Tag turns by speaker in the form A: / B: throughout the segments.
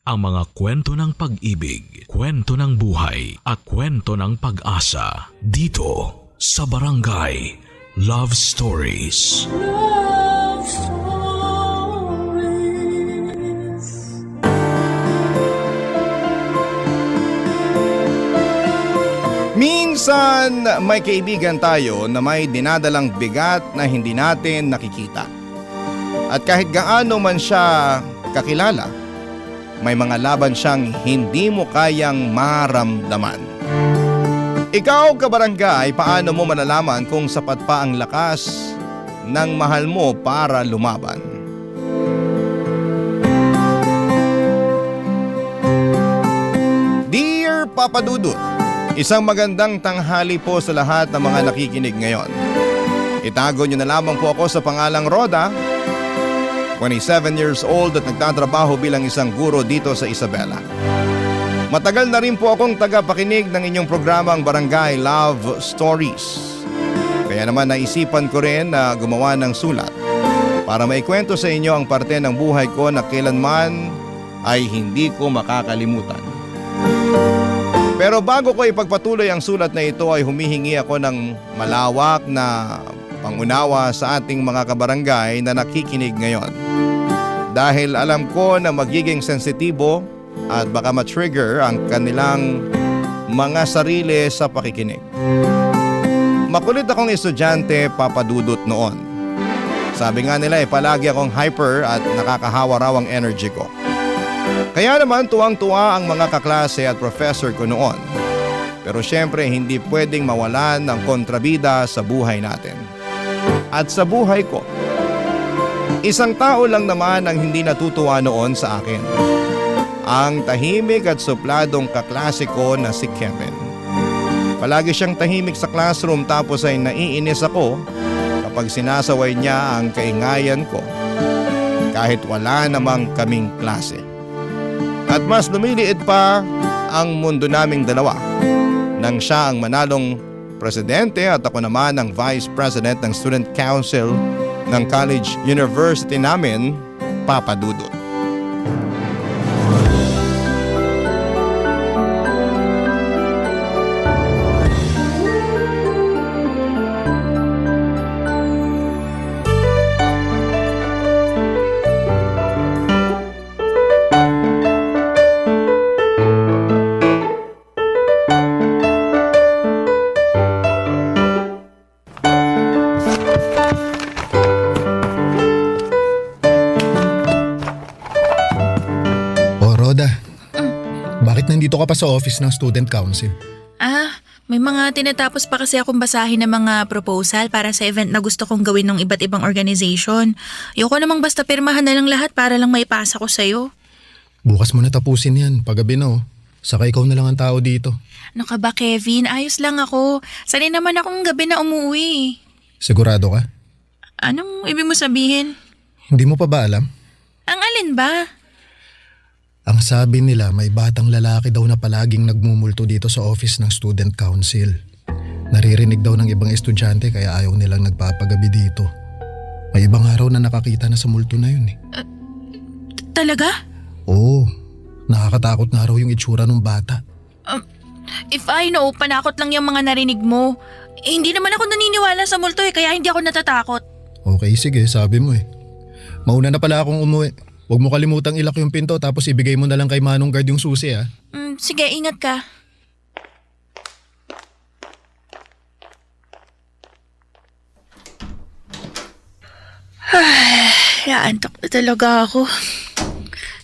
A: ang mga kwento ng pag-ibig, kwento ng buhay at kwento ng pag-asa dito sa Barangay Love Stories.
B: Love Stories.
C: Minsan may kaibigan tayo na may dinadalang bigat na hindi natin nakikita. At kahit gaano man siya kakilala, may mga laban siyang hindi mo kayang maramdaman. Ikaw, kabarangay, paano mo malalaman kung sapat pa ang lakas ng mahal mo para lumaban? Dear Papa Dudut, isang magandang tanghali po sa lahat ng mga nakikinig ngayon. Itago niyo na lamang po ako sa pangalang Roda, 27 years old at nagtatrabaho bilang isang guro dito sa Isabela. Matagal na rin po akong tagapakinig ng inyong programang Barangay Love Stories. Kaya naman naisipan ko rin na gumawa ng sulat para maikwento sa inyo ang parte ng buhay ko na kailanman ay hindi ko makakalimutan. Pero bago ko ipagpatuloy ang sulat na ito ay humihingi ako ng malawak na pangunawa sa ating mga kabarangay na nakikinig ngayon. Dahil alam ko na magiging sensitibo at baka ma-trigger ang kanilang mga sarili sa pakikinig. Makulit akong estudyante, Papa Dudut, noon. Sabi nga nila palagi akong hyper at nakakahawa raw ang energy ko. Kaya naman tuwang-tuwa ang mga kaklase at professor ko noon. Pero syempre hindi pwedeng mawalan ng kontrabida sa buhay natin. At sa buhay ko, isang tao lang naman ang hindi natutuwa noon sa akin. Ang tahimik at supladong kaklase ko na si Kevin. Palagi siyang tahimik sa classroom tapos ay naiinis ako kapag sinasaway niya ang kaingayan ko kahit wala namang kaming klase. At mas lumiliit pa ang mundo naming dalawa nang siya ang manalong presidente at ako naman ang vice president ng student council ng college university namin, Papa Dudut.
D: Nandito ka pa sa office ng student council.
E: May mga tinatapos pa kasi akong basahin ng mga proposal para sa event na gusto kong gawin ng iba't ibang organization. Ayoko namang basta pirmahan na lang lahat para lang maipasa ko sa'yo.
D: Bukas mo na tapusin yan, paggabi na Saka ikaw na lang ang tao dito.
E: Ano ka ba, Kevin? Ayos lang ako. Sanay naman akong gabi na umuwi.
D: Sigurado ka?
E: Anong ibig mo sabihin?
D: Hindi mo pa ba alam?
E: Ang alin ba?
D: Ang sabi nila may batang lalaki daw na palaging nagmumulto dito sa office ng student council. Naririnig daw ng ibang estudyante kaya ayaw nilang nagpapagabi dito. May ibang araw na nakakita na sa multo na yun
E: Talaga?
D: Oo, nakakatakot nga raw yung itsura ng bata.
E: If I know, panakot lang yung mga narinig mo. Hindi naman ako naniniwala sa multo kaya hindi ako natatakot.
D: Okay, sige, sabi mo Mauna na pala akong umuwi. Huwag mo kalimutang ilak yung pinto tapos ibigay mo na lang kay Manong Guard yung susi
E: Sige, ingat ka. Antok na talaga ako.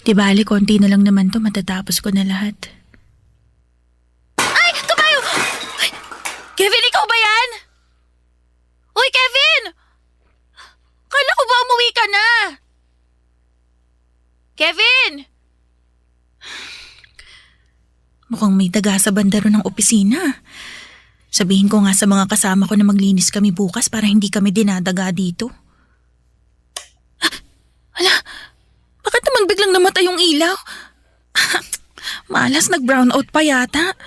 E: Di bali, konti na lang naman to, matatapos ko na lahat. Ay! Kabayo! Ay, Kevin, ikaw ba yan? Uy, Kevin! Kala ko ba umuwi ka na? Kevin! Mukhang may daga sa bandaro ng opisina. Sabihin ko nga sa mga kasama ko na maglinis kami bukas para hindi kami dinadaga dito. Hala, bakit naman biglang namatay yung ilaw? Malas, nag-brownout pa yata.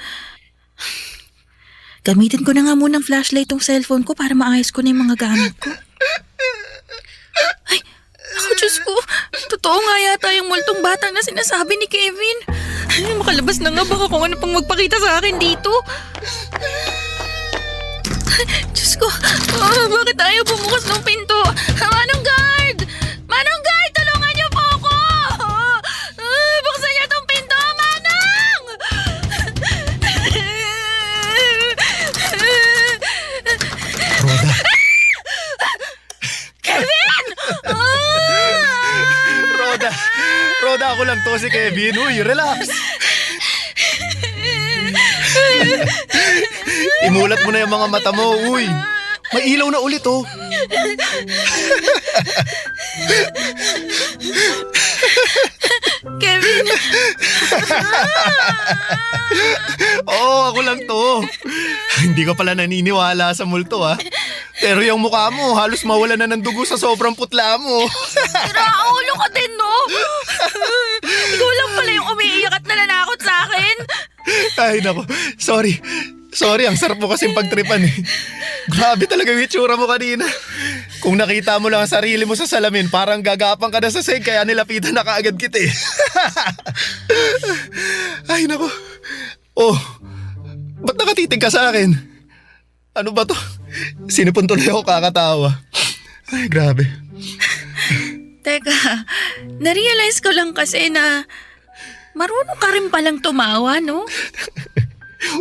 E: Gamitin ko na nga munang flashlight tong cellphone ko para maayos ko na yung mga gamit ko. Ay, Ako, Diyos ko, totoo nga yata yung multong batang na sinasabi ni Kevin. Ay, makalabas na nga baka kung ano pang magpakita sa akin dito. Diyos ko, bakit ayaw bumukas ng pinto? Manong guard! Manong guard, tulungan niyo po ako! Buksan niyo tong pinto, Manong!
D: Roda,
E: Kevin!
D: Roda, ako lang to si Kevin. Uy, relax. Imulat mo na yung mga mata mo. Uy, may ilaw na ulit oh.
E: Kevin!
D: Oo, ako lang to. Hindi ka pala naniniwala sa multo ah. Pero yung mukha mo, halos mawala na ng dugo sa sobrang putla mo.
E: Raulo ka din, no? Ikaw lang pala yung umiiyak at nananakot sa akin.
D: Ay nako, sorry. Sorry, ang sarap mo kasing pagtripan eh. Grabe talaga yung itsura mo kanina. Kung nakita mo lang ang sarili mo sa salamin, parang gagapang ka na sa sink kaya nilapitan na kaagad kita eh. Ay nako. Oh, ba't nakatitig ka sa akin? Ano ba to? Sinipon tuloy ako kakatawa. Ay, grabe.
E: Teka, narealize ko lang kasi na marunong ka rin palang tumawa, no?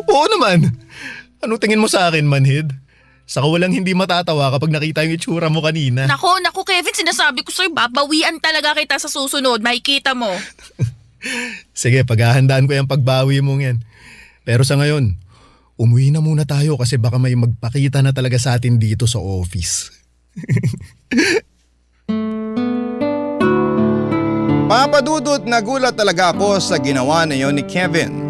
D: Oo naman. Anong tingin mo sa akin, manhid? Saka walang hindi matatawa kapag nakita yung itsura mo kanina.
E: Naku, Kevin, sinasabi ko sa'yo, babawian talaga kita sa susunod. Makikita mo.
D: Sige, paghahandaan ko yung pagbawi mong yan. Pero sa ngayon, umuwi na muna tayo kasi baka may magpakita na talaga sa atin dito sa office.
C: Papadudot, nagulat talaga ako sa ginawa na yon ni Kevin.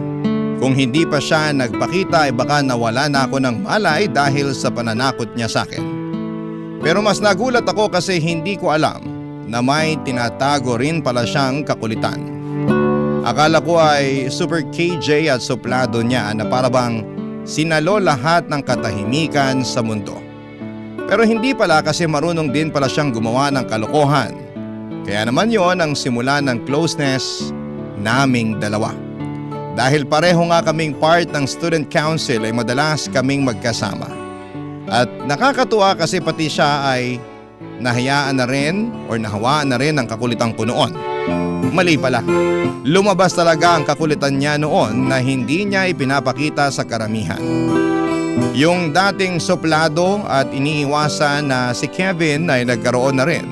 C: Kung hindi pa siya nagpakita ay baka nawala na ako ng malay dahil sa pananakot niya sa akin. Pero mas nagulat ako kasi hindi ko alam na may tinatago rin pala siyang kakulitan. Akala ko ay super KJ at suplado niya na para bang sinalo lahat ng katahimikan sa mundo. Pero hindi pala kasi marunong din pala siyang gumawa ng kalokohan. Kaya naman yon ang simula ng closeness naming dalawa. Dahil pareho nga kaming part ng student council ay madalas kaming magkasama. At nakakatuwa kasi pati siya ay nahayaan na rin o nahawaan na rin ang kakulitan ko noon. Mali pala. Lumabas talaga ang kakulitan niya noon na hindi niya ipinapakita sa karamihan. Yung dating suplado at iniiwasan na si Kevin ay nagkaroon na rin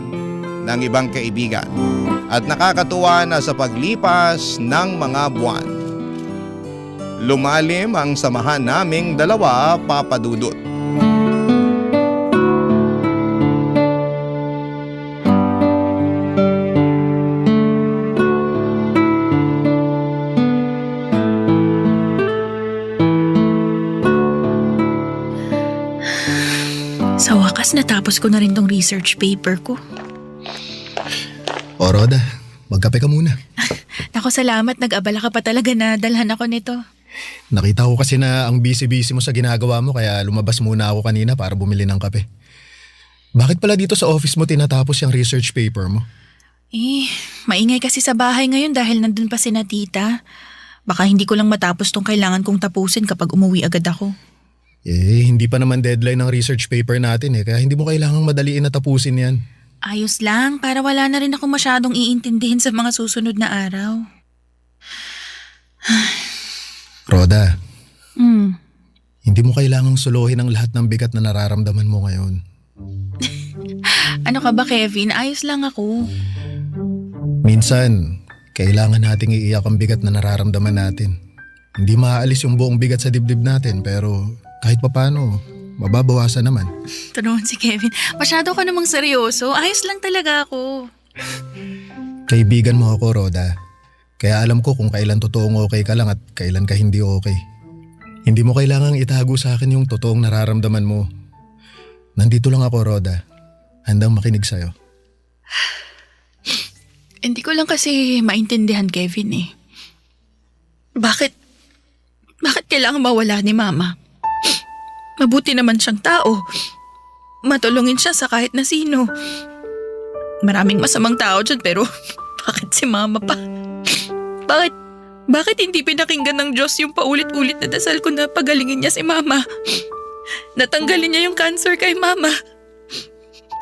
C: ng ibang kaibigan. At nakakatuwa na sa paglipas ng mga buwan, lumalim ang samahan naming dalawa, Papadudot.
E: Sa wakas, natapos ko na rin tong research paper ko.
D: O Roda, magkape ka muna.
E: Naku, salamat. Nag-abala ka pa talaga na dalhan ako nito.
D: Nakita ko kasi na ang busy-busy mo sa ginagawa mo kaya lumabas muna ako kanina para bumili ng kape. Bakit pala dito sa office mo tinatapos yung research paper mo?
E: Maingay kasi sa bahay ngayon dahil nandun pa si na tita. Baka hindi ko lang matapos tong kailangan kong tapusin kapag umuwi agad ako.
D: Hindi pa naman deadline ng research paper natin kaya hindi mo kailangang madaliin na tapusin yan.
E: Ayos lang, para wala na rin ako masyadong iintindihin sa mga susunod na araw.
D: Roda, hindi mo kailangang suluhin ang lahat ng bigat na nararamdaman mo ngayon.
E: Ano ka ba, Kevin? Ayos lang ako.
D: Minsan, kailangan nating iiyak ang bigat na nararamdaman natin. Hindi maaalis yung buong bigat sa dibdib natin pero kahit papano, mababawasan naman.
E: Ito naman si Kevin. Masyado ka namang seryoso. Ayos lang talaga ako.
D: Kaibigan mo ako, Roda. Kaya alam ko kung kailan totoong okay ka lang at kailan ka hindi okay. Hindi mo kailangang itago sa akin yung totoong nararamdaman mo. Nandito lang ako, Roda. Handang makinig sa'yo.
E: Hindi ko lang kasi maintindihan, Kevin Bakit kailangan mawala ni Mama? Mabuti naman siyang tao. Matulungin siya sa kahit na sino. Maraming masamang tao dyan pero bakit si mama pa? Bakit hindi pinakinggan ng Diyos yung paulit-ulit na dasal ko na pagalingin niya si mama? Natanggalin niya yung cancer kay mama.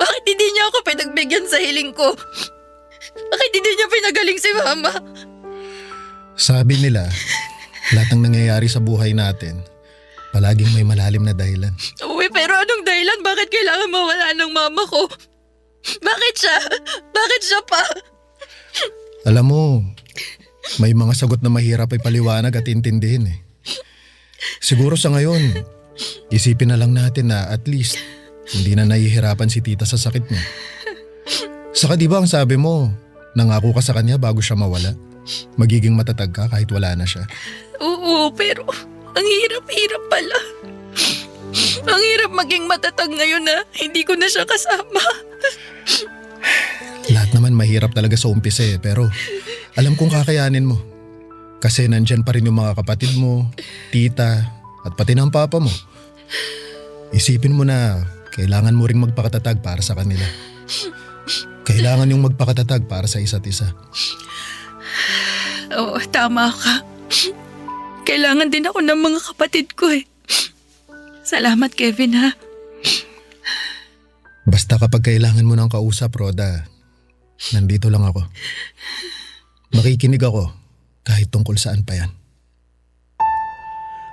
E: Bakit hindi niya ako pinagbigyan sa hiling ko? Bakit hindi niya pinagaling si mama?
D: Sabi nila, lahat ng nangyayari sa buhay natin, palaging may malalim na dahilan.
E: Uy, pero anong dahilan? Bakit kailangan mawala ng mama ko? Bakit siya? Bakit siya pa?
D: Alam mo, may mga sagot na mahirap ay paliwanag at intindihin eh. Siguro sa ngayon, isipin na lang natin na at least hindi na nahihirapan si tita sa sakit niya. Saka di ba ang sabi mo, nangako ka sa kanya bago siya mawala? Magiging matatag ka kahit wala na siya.
E: Oo, pero ang hirap-hirap pala. Ang hirap maging matatag ngayon na hindi ko na siya kasama.
D: Lahat naman mahirap talaga sa umpisa eh, pero alam kong kakayanin mo. Kasi nandyan pa rin yung mga kapatid mo, tita, at pati ng papa mo. Isipin mo na kailangan mo ring magpakatatag para sa kanila. Kailangan yung magpakatatag para sa isa't isa.
E: Oo, tama ka. Kailangan din ako ng mga kapatid ko eh. Salamat, Kevin, ha?
D: Basta kapag kailangan mo ng kausap, Roda, nandito lang ako. Makikinig ako kahit tungkol saan pa yan.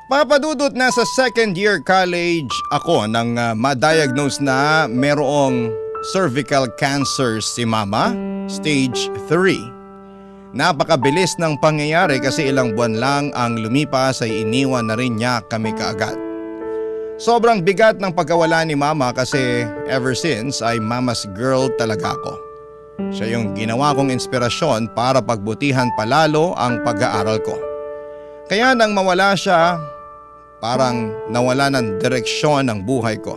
C: Papadudot na sa second year college ako nang ma-diagnose na merong cervical cancer si mama, stage 3. Napakabilis ng pangyayari kasi ilang buwan lang ang lumipas ay iniwan na rin niya kami kaagad. Sobrang bigat ng pagkawala ni mama kasi ever since ay mama's girl talaga ako. Siya yung ginawa kong inspirasyon para pagbutihan palalo ang pag-aaral ko. Kaya nang mawala siya, parang nawala ng direksyon ang buhay ko.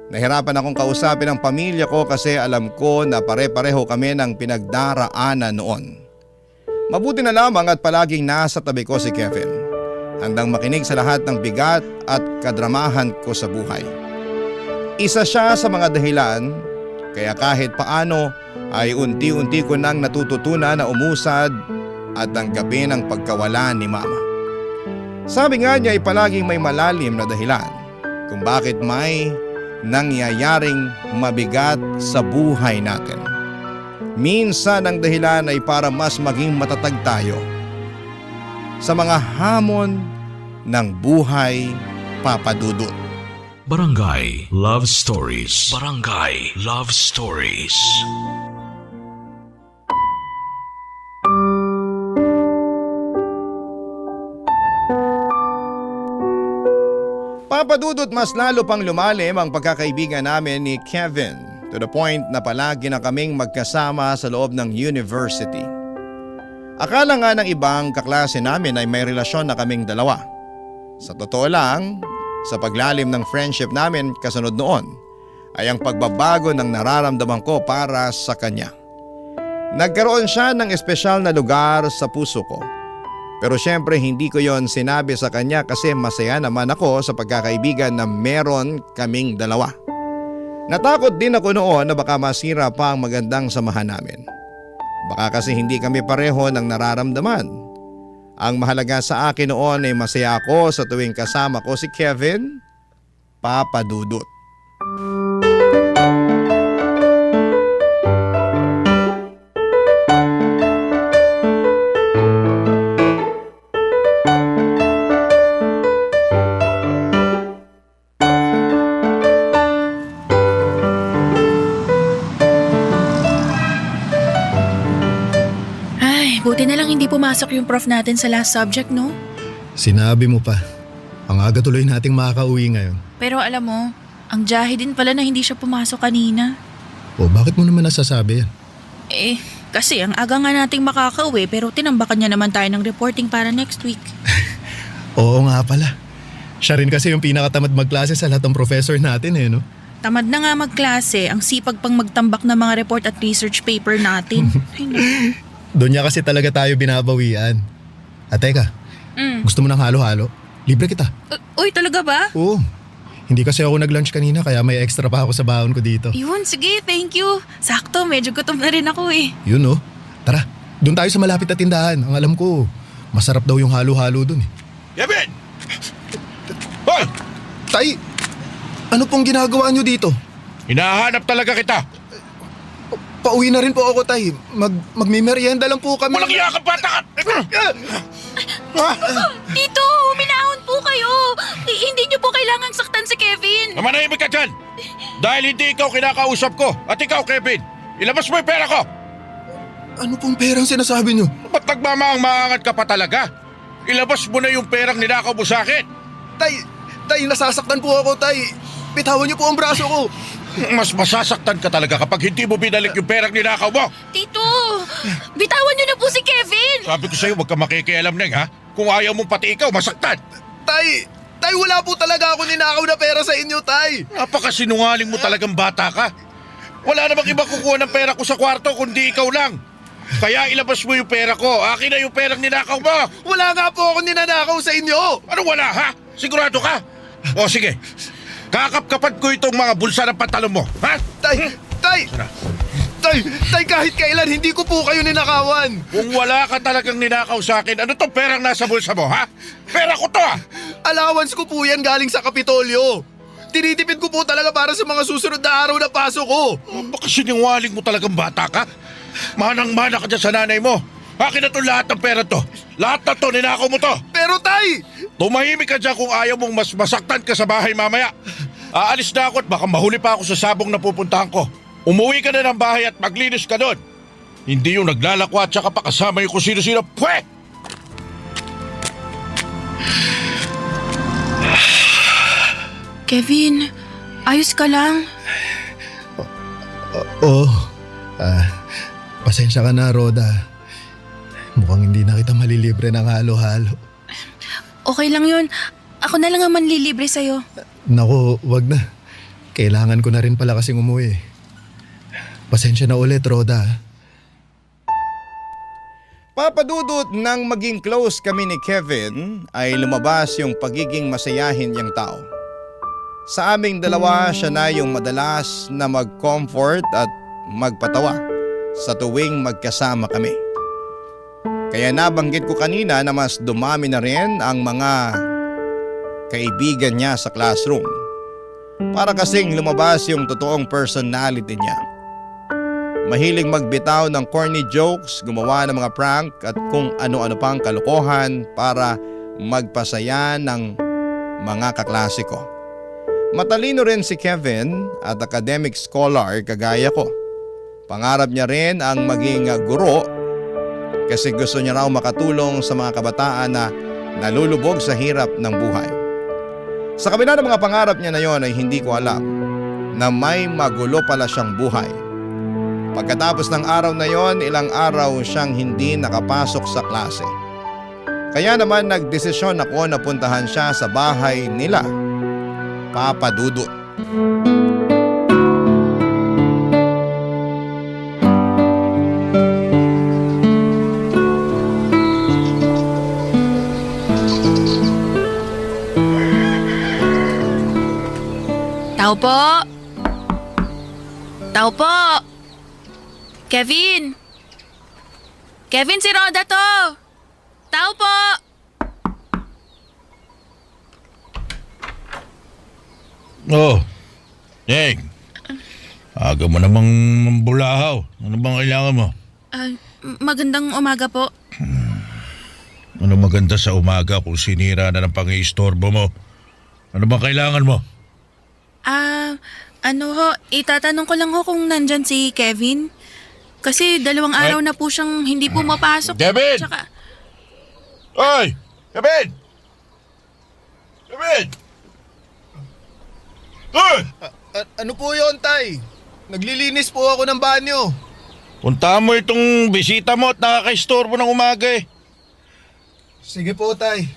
C: Nahirapan akong kausapin ang pamilya ko kasi alam ko na pare-pareho kami ng pinagdaraanan noon. Mabuti na lamang at palaging nasa tabi ko si Kevin. Handang makinig sa lahat ng bigat at kadramahan ko sa buhay. Isa siya sa mga dahilan kaya kahit paano ay unti-unti ko nang natututunan na umusad at tanggapin ang pagkawala ni mama. Sabi nga niya ay palaging may malalim na dahilan kung bakit may nangyayaring mabigat sa buhay natin. Minsan ang dahilan ay para mas maging matatag tayo sa mga hamon ng buhay, papadudot.
A: Barangay Love Stories. Barangay Love Stories.
C: Papadudot mas lalo pang lumalim ang pagkakaibigan namin ni Kevin to the point na palagi na kaming magkasama sa loob ng university. Akala nga ng ibang kaklase namin ay may relasyon na kaming dalawa. Sa totoo lang, sa paglalim ng friendship namin kasunod noon ay ang pagbabago ng nararamdaman ko para sa kanya. Nagkaroon siya ng espesyal na lugar sa puso ko. Pero syempre hindi ko yon sinabi sa kanya kasi masaya naman ako sa pagkakaibigan na meron kaming dalawa. Natakot din ako noon na baka masira pa ang magandang samahan namin. Baka kasi hindi kami pareho ng nararamdaman. Ang mahalaga sa akin noon ay masaya ako sa tuwing kasama ko si Kevin, papadudot.
E: Buti na lang hindi pumasok yung prof natin sa last subject, no?
D: Sinabi mo pa, ang aga tuloy nating makakauwi ngayon.
E: Pero alam mo, ang jahe din pala na hindi siya pumasok kanina.
D: O bakit mo naman nasasabi yan?
E: Kasi ang aga nga nating makakauwi pero tinambakan niya naman tayo ng reporting para next week.
D: Oo nga pala. Siya rin kasi yung pinakatamad magklase sa lahat ng professor natin eh, no?
E: Tamad na nga magklase, ang sipag pang magtambak ng mga report at research paper natin. Ay, naku.
D: Doon niya kasi talaga tayo binabawian. At teka, gusto mo ng halo-halo? Libre kita.
E: Uy, talaga ba?
D: Oo. Hindi kasi ako nag-lunch kanina kaya may extra pa ako sa baon ko dito.
E: Yun, sige, thank you. Sakto, medyo gutom na rin ako eh.
D: Yun oh. Tara, doon tayo sa malapit na tindahan. Ang alam ko, masarap daw yung halo-halo doon eh.
C: Kevin! Hoy!
D: Tay, ano pong ginagawa nyo dito?
C: Hinahanap talaga kita.
D: Pauwi na rin po ako, Tay. Magmimerienda lang po kami.
C: Walang iyakap bata ka!
E: Tito, huminahon po kayo. Hindi niyo po kailangang saktan si Kevin.
C: Manahimik ka dyan! Dahil hindi ikaw kinakausap ko at ikaw, Kevin, ilabas mo yung pera ko!
D: Ano pong perang sinasabi nyo?
C: Ba't nagmamahang-maangat ka pa talaga? Ilabas mo na yung perang ninakaw mo sa akin!
D: Tay, nasasaktan po ako, Tay. Bitawan niyo po ang braso ko.
C: Mas masasaktan ka talaga kapag hindi mo binalik yung perang ninakaw mo!
E: Tito, bitawan niyo na po si Kevin.
C: Sabi ko sa'yo, huwag ka makikialam, Neng, ha? Kung ayaw mong pati ikaw, masaktan!
D: Tay, wala po talaga ako ninakaw na pera sa inyo, Tay.
C: Napakasinungaling mo talagang bata ka! Wala namang iba kukuha ng pera ko sa kwarto kundi ikaw lang! Kaya ilabas mo yung pera ko. Akin na yung perang ninakaw mo.
D: Wala nga po ako ninanakaw sa inyo.
C: Ano wala, ha? Sigurado ka? O sige, kakapkapan ko itong mga bulsa ng pantalon mo, ha?
D: Tay, kahit kailan hindi ko po kayo ninakawan.
C: Kung wala ka talagang ninakaw sa akin, ano tong perang nasa bulsa mo, ha? Pera ko to, ha?
D: Allowance ko po yan galing sa Kapitolyo. Tinitipid ko po talaga para sa mga susunod na araw na pasok ko.
C: Baka sinungaling mo talagang bata ka. Manang-mana ka dyan sa nanay mo. Akin na to lahat ng pera to. Lahat na to, ninakaw mo to.
D: Pero Tay!
C: Tumahimik ka dyan kung ayaw mong mas masaktan ka sa bahay mamaya. Aalis na ako at baka mahuli pa ako sa sabong na pupuntahan ko. Umuwi ka na ng bahay at maglinis ka doon. Hindi yung naglalakwa at saka pa kasama yung kung sino-sino. Pwet!
E: Kevin, ayos ka lang?
D: Pasensya ka na, Roda. Mukhang hindi na kita malilibre ng halo-halo.
E: Okay lang yun. Ako na lang ang manlilibre sa'yo.
D: Naku, wag na. Kailangan ko na rin pala kasing umuwi. Pasensya na ulit, Roda.
C: Papadudot nang maging close kami ni Kevin ay lumabas yung pagiging masayahin niyang tao. Sa aming dalawa, siya na yung madalas na mag-comfort at magpatawa sa tuwing magkasama kami. Kaya nabanggit ko kanina na mas dumami na rin ang mga kaibigan niya sa classroom. Para kasing lumabas yung totoong personality niya. Mahilig magbitaw ng corny jokes, gumawa ng mga prank at kung ano-ano pang kalokohan para magpasaya ng mga kaklase ko. Matalino rin si Kevin at academic scholar kagaya ko. Pangarap niya rin ang maging guro kasi gusto niya raw makatulong sa mga kabataan na nalulubog sa hirap ng buhay. Sa kabila ng mga pangarap niya na yon ay hindi ko alam na may magulo pala siyang buhay. Pagkatapos ng araw na yon, ilang araw siyang hindi nakapasok sa klase. Kaya naman nagdesisyon ako na puntahan siya sa bahay nila, Papa Dudut.
E: Tao po! Tao po! Kevin! Kevin, si Roda to! Tao po!
F: Oh, Neng. Aga mo namang mambulahaw. Ano bang kailangan mo?
E: Magandang umaga po.
F: Ano maganda sa umaga kung sinira na ng pang-iistorbo mo? Ano bang kailangan mo?
E: Itatanong ko lang ho kung nandyan si Kevin. Kasi 2 araw na po siyang hindi pumapasok.
C: Kevin!
E: Tsaka,
C: Oy! Kevin! Kevin! Hoy!
D: Ano po yun, Tay? Naglilinis po ako ng banyo.
F: Puntahan mo itong bisita mo at nakaka-istorbo ng umaga eh.
D: Sige po, Tay.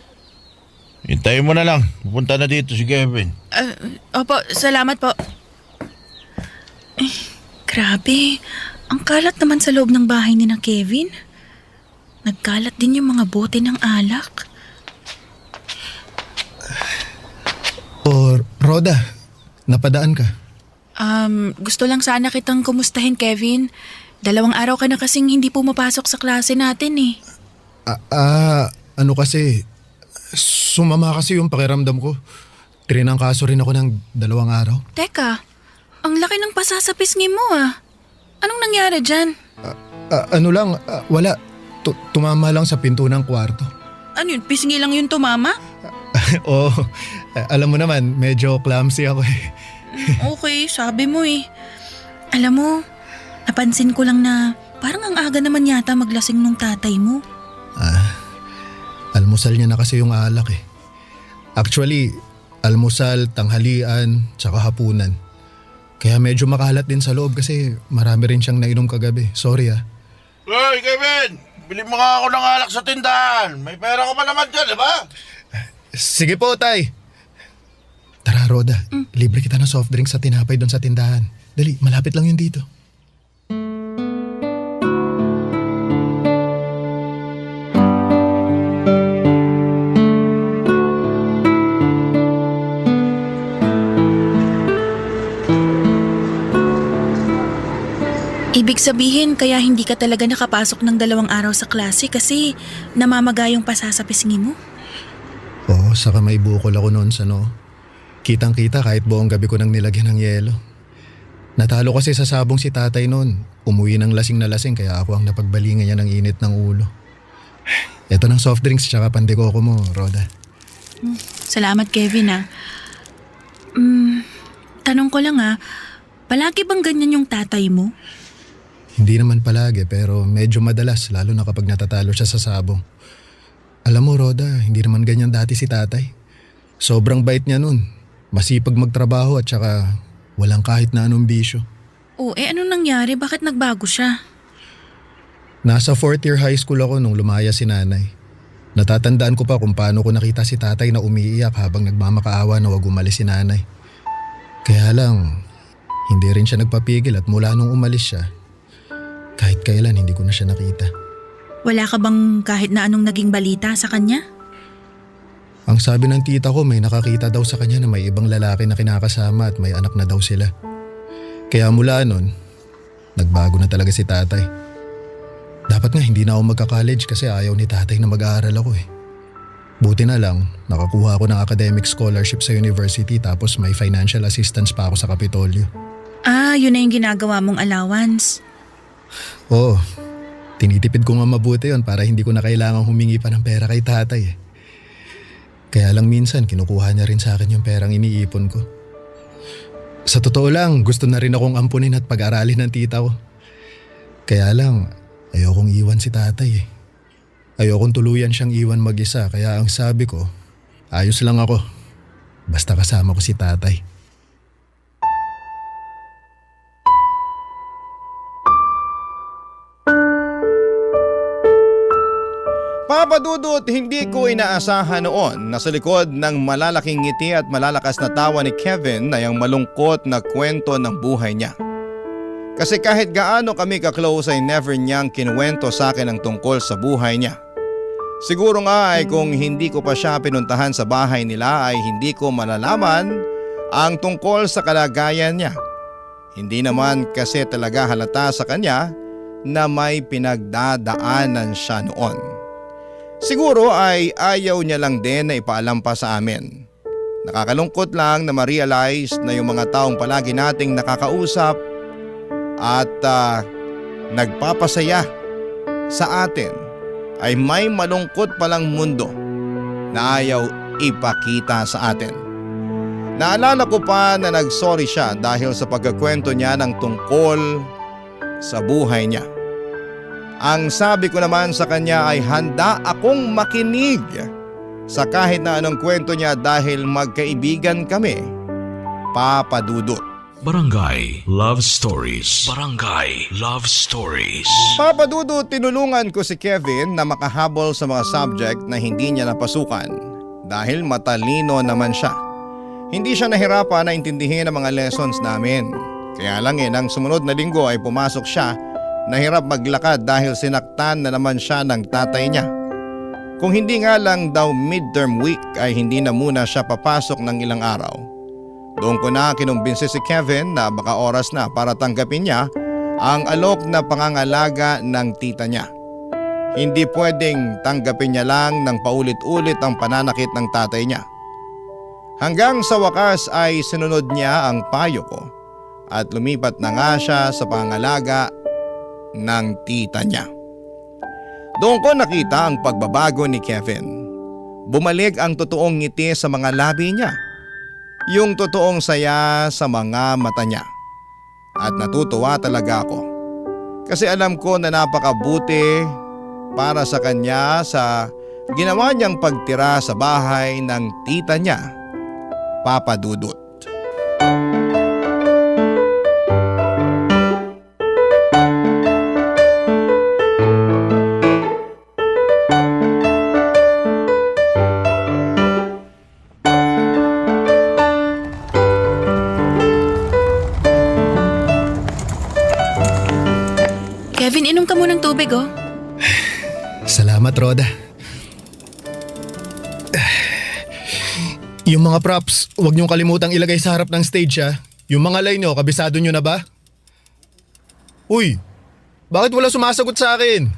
F: Hintayin mo na lang. Pupunta na dito si Kevin.
E: opo, salamat po. Grabe, ang kalat naman sa loob ng bahay ni na Kevin. Nagkalat din yung mga bote ng alak.
D: Roda, napadaan ka.
E: Gusto lang sana kitang kumustahin, Kevin. 2 araw ka na kasing hindi pumapasok sa klase natin eh.
D: Ano kasi, sumama kasi yung pakiramdam ko. Trinangkaso rin ako ng 2 araw.
E: Teka, ang laki ng pasasapisngi mo ah. Anong nangyari dyan?
D: Wala. Tumama lang sa pinto ng kwarto.
E: Ano yun, pisngi lang yun tumama?
D: Oo, alam mo naman, medyo clumsy ako eh.
E: Okay, sabi mo eh. Alam mo, napansin ko lang na parang ang aga naman yata maglasing nung tatay mo.
D: Almusal niya na kasi yung alak eh. Actually, almusal, tanghalian, tsaka hapunan. Kaya medyo makalat din sa loob kasi marami rin siyang nainom kagabi. Sorry ah.
F: Hoy, Kevin! Bili mo nga ako ng alak sa tindahan. May pera ko pa naman dyan, di ba?
D: Sige po, tay. Tara, Roda. Libre kita ng soft drink sa tinapay doon sa tindahan. Dali, malapit lang yun dito.
E: Ibig sabihin, kaya hindi ka talaga nakapasok ng 2 araw sa klase kasi namamaga yung pasasapisngi mo?
D: Oo, saka may bukol ako noon sa Kitang-kita kahit buong gabi ko nang nilagyan ng yelo. Natalo kasi sa sabong si tatay noon. Umuwi ng lasing na lasing kaya ako ang napagbalingan niya ng init ng ulo. Ito ng soft drinks tsaka pandikoko mo, Roda.
E: Salamat, Kevin ah. Tanong ko lang ah, palagi bang ganyan yung tatay mo?
D: Hindi naman palagi pero medyo madalas lalo na kapag natatalo siya sa sabong. Alam mo, Roda, hindi naman ganyan dati si tatay. Sobrang bait niya nun. Masipag magtrabaho at saka walang kahit na anong bisyo.
E: Anong nangyari? Bakit nagbago siya?
D: Nasa 4th year high school ako nung lumaya si nanay. Natatandaan ko pa kung paano ko nakita si tatay na umiiyak habang nagmamakaawa na wag umalis si nanay. Kaya lang, hindi rin siya nagpapigil at mula nung umalis siya, kahit kailan hindi ko na siya nakita.
E: Wala ka bang kahit na anong naging balita sa kanya?
D: Ang sabi ng tita ko may nakakita daw sa kanya na may ibang lalaki na kinakasama at may anak na daw sila. Kaya mula nun, nagbago na talaga si tatay. Dapat nga hindi na ako magka-college kasi ayaw ni tatay na mag-aaral ako eh. Buti na lang, nakakuha ako ng academic scholarship sa university tapos may financial assistance pa ako sa Kapitolyo.
E: Yun na yung ginagawa mong allowance.
D: Oo, tinitipid ko nga mabuti yon para hindi ko na kailangang humingi pa ng pera kay tatay eh. Kaya lang minsan kinukuha niya rin sa akin yung perang iniipon ko. Sa totoo lang, gusto na rin akong ampunin at pag-aralin ng tita ko. Kaya lang, ayokong iwan si tatay eh. Ayokong tuluyan siyang iwan mag-isa kaya ang sabi ko, ayos lang ako. Basta kasama ko si tatay.
C: Papa Dudut, hindi ko inaasahan noon na sa likod ng malalaking ngiti at malalakas na tawa ni Kevin ay ang malungkot na kwento ng buhay niya. Kasi kahit gaano kami ka-close ay never niyang kinuwento sa akin ang tungkol sa buhay niya. Siguro nga ay kung hindi ko pa siya pinuntahan sa bahay nila ay hindi ko malalaman ang tungkol sa kalagayan niya. Hindi naman kasi talaga halata sa kanya na may pinagdadaanan siya noon. Siguro ay ayaw niya lang din na ipaalam pa sa amin. Nakakalungkot lang na ma-realize na yung mga taong palagi nating nakakausap at nagpapasaya sa atin ay may malungkot palang mundo na ayaw ipakita sa atin. Naalala ko pa na nagsorry siya dahil sa pagkakwento niya ng tungkol sa buhay niya. Ang sabi ko naman sa kanya ay handa akong makinig sa kahit na anong kwento niya dahil magkaibigan kami, Papa Dudut.
A: Barangay Love Stories. Barangay Love Stories.
C: Papa Dudut, tinulungan ko si Kevin na makahabol sa mga subject na hindi niya napasukan dahil matalino naman siya. Hindi siya nahirapan na intindihin ang mga lessons namin. Kaya lang nang sumunod na linggo ay pumasok siya. Nahirap maglakad dahil sinaktan na naman siya ng tatay niya. Kung hindi nga lang daw midterm week ay hindi na muna siya papasok ng ilang araw. Doon ko na kinumbinsi si Kevin na baka oras na para tanggapin niya ang alok na pangangalaga ng tita niya. Hindi pwedeng tanggapin niya lang ng paulit-ulit ang pananakit ng tatay niya. Hanggang sa wakas ay sinunod niya ang payo ko at lumipat na nga siya sa pangangalaga ng tita niya. Doon ko nakita ang pagbabago ni Kevin. Bumalik ang totoong ngiti sa mga labi niya. Yung totoong saya sa mga mata niya. At natutuwa talaga ako. Kasi alam ko na napakabuti para sa kanya sa ginawa niyang pagtira sa bahay ng tita niya, Papa Dudut.
E: Kevin, inom ka munang tubig, oh.
D: Salamat, Roda. Yung mga props, huwag niyong kalimutang ilagay sa harap ng stage ha. Yung mga line niyo, kabisado niyo na ba? Uy, bakit wala sumasagot sa akin?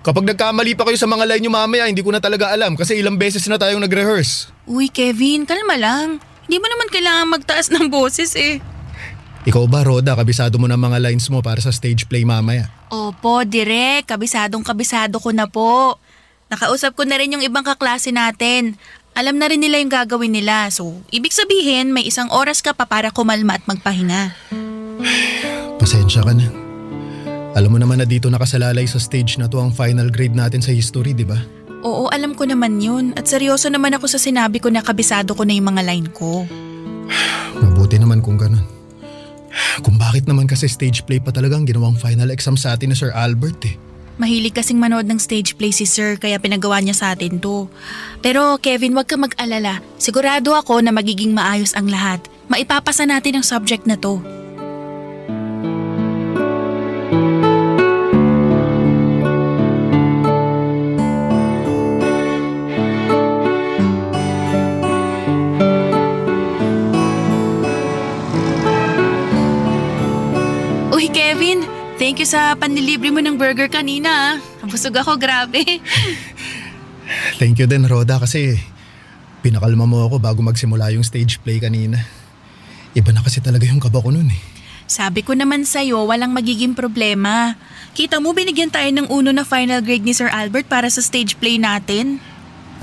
D: Kapag nagkamali pa kayo sa mga line niyo mamaya, hindi ko na talaga alam kasi ilang beses na tayong nag-rehearse.
E: Uy, Kevin, kalma lang. Hindi mo naman kailangan magtaas ng boses eh.
D: Ikaw ba, Roda, kabisado mo na mga lines mo para sa stage play mamaya?
E: Opo, direk. Kabisado ko na po. Nakausap ko na rin yung ibang kaklase natin. Alam na rin nila yung gagawin nila. So, ibig sabihin, may 1 oras ka pa para kumalma at magpahinga.
D: Pasensya ka na. Alam mo naman na dito nakasalalay sa stage na to ang final grade natin sa history, di ba?
E: Oo, alam ko naman yun. At seryoso naman ako sa sinabi ko na kabisado ko na yung mga line ko.
D: Mabuti naman kung ganun. Kung bakit naman kasi stage play pa talagang ginawang final exam sa atin ni Sir Albert eh.
E: Mahilig kasing manood ng stage play si Sir kaya pinagawa niya sa atin to. Pero Kevin, wag ka mag-alala. Sigurado ako na magiging maayos ang lahat. Maipapasa natin ang subject na to. Uy Kevin, thank you sa panlilibre mo ng burger kanina. Busog ako, grabe.
D: Thank you din, Roda, kasi pinakalma mo ako bago magsimula yung stage play kanina. Iba na kasi talaga yung kaba ko nun eh.
E: Sabi ko naman sa'yo, walang magiging problema. Kita mo, binigyan tayo ng 1 na final grade ni Sir Albert para sa stage play natin.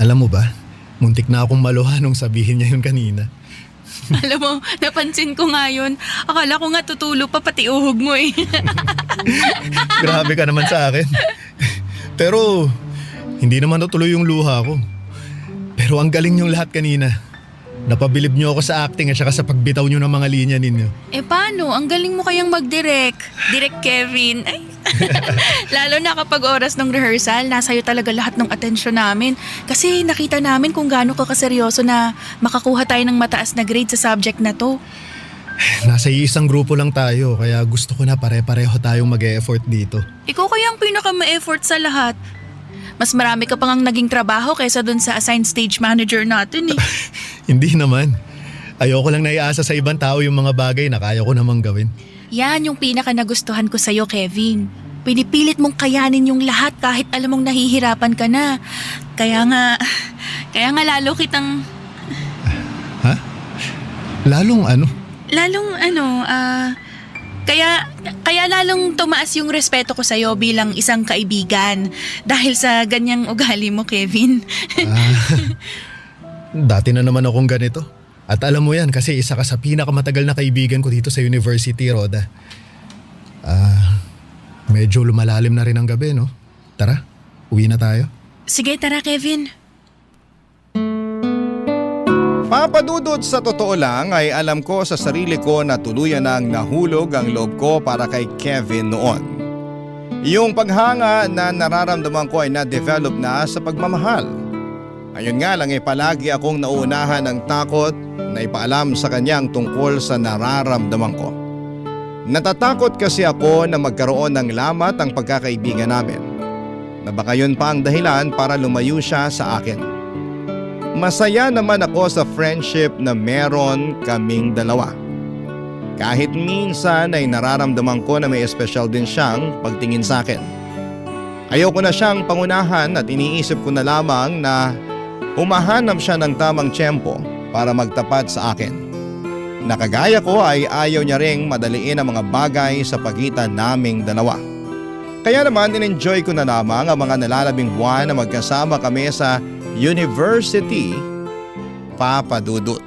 D: Alam mo ba, muntik na akong maluha nung sabihin niya yun kanina.
E: Alam mo, napansin ko nga yun. Akala ko nga tutulo pa pati uhog mo eh.
D: Grabe ka naman sa akin. Pero hindi naman natuloy yung luha ko. Pero ang galing niyong lahat kanina. Napabilib niyo ako sa acting at saka sa pagbitaw niyo ng mga linya ninyo.
E: Eh paano? Ang galing mo kayang mag-direct. Direct Kevin. Ay. Lalo na kapag oras ng rehearsal, nasa'yo talaga lahat ng atensyon namin. Kasi nakita namin kung gaano ka kaseryoso na makakuha tayo ng mataas na grade sa subject na to.
D: Nasa isang grupo lang tayo kaya gusto ko na pare-pareho tayong mag-e-effort dito.
E: Ikaw kaya ang pinaka-ma-effort sa lahat. Mas marami ka pang naging trabaho kaysa dun sa assigned stage manager natin eh.
D: Hindi naman. Ayoko lang naiasa sa ibang tao yung mga bagay na kaya ko namang gawin.
E: Yan yung pinaka-nagustuhan ko sa'yo, Kevin. Pinipilit mong kayanin yung lahat kahit alam mong nahihirapan ka na. Kaya nga lalo kitang...
D: Ha? Lalong ano?
E: Kaya lalong tumaas yung respeto ko sa'yo bilang isang kaibigan dahil sa ganyang ugali mo, Kevin.
D: Dati na naman akong ganito. At alam mo yan kasi isa ka sa pinakamatagal na kaibigan ko dito sa university, Roda. Medyo lumalalim na rin ang gabi, no? Tara, uwi na tayo.
E: Sige, tara, Kevin.
C: Papa Dudut, sa totoo lang ay alam ko sa sarili ko na tuluyan nang nahulog ang loob ko para kay Kevin noon. Yung paghanga na nararamdaman ko ay na-develop na sa pagmamahal. Ayun nga lang palagi akong nauunahan ng takot na ipaalam sa kanyang tungkol sa nararamdaman ko. Natatakot kasi ako na magkaroon ng lamat ang pagkakaibigan namin. Na baka yun pa ang dahilan para lumayo siya sa akin. Masaya naman ako sa friendship na meron kaming dalawa. Kahit minsan ay nararamdaman ko na may espesyal din siyang pagtingin sa akin. Ayoko na siyang pangunahan at iniisip ko na lamang na humahanap siya ng tamang tiyempo para magtapat sa akin. Nakagaya ko ay ayaw niya ring madaliin ang mga bagay sa pagitan naming dalawa. Kaya naman in-enjoy ko na lamang ang mga nalalabing buwan na magkasama kami sa university, Papa Dudut.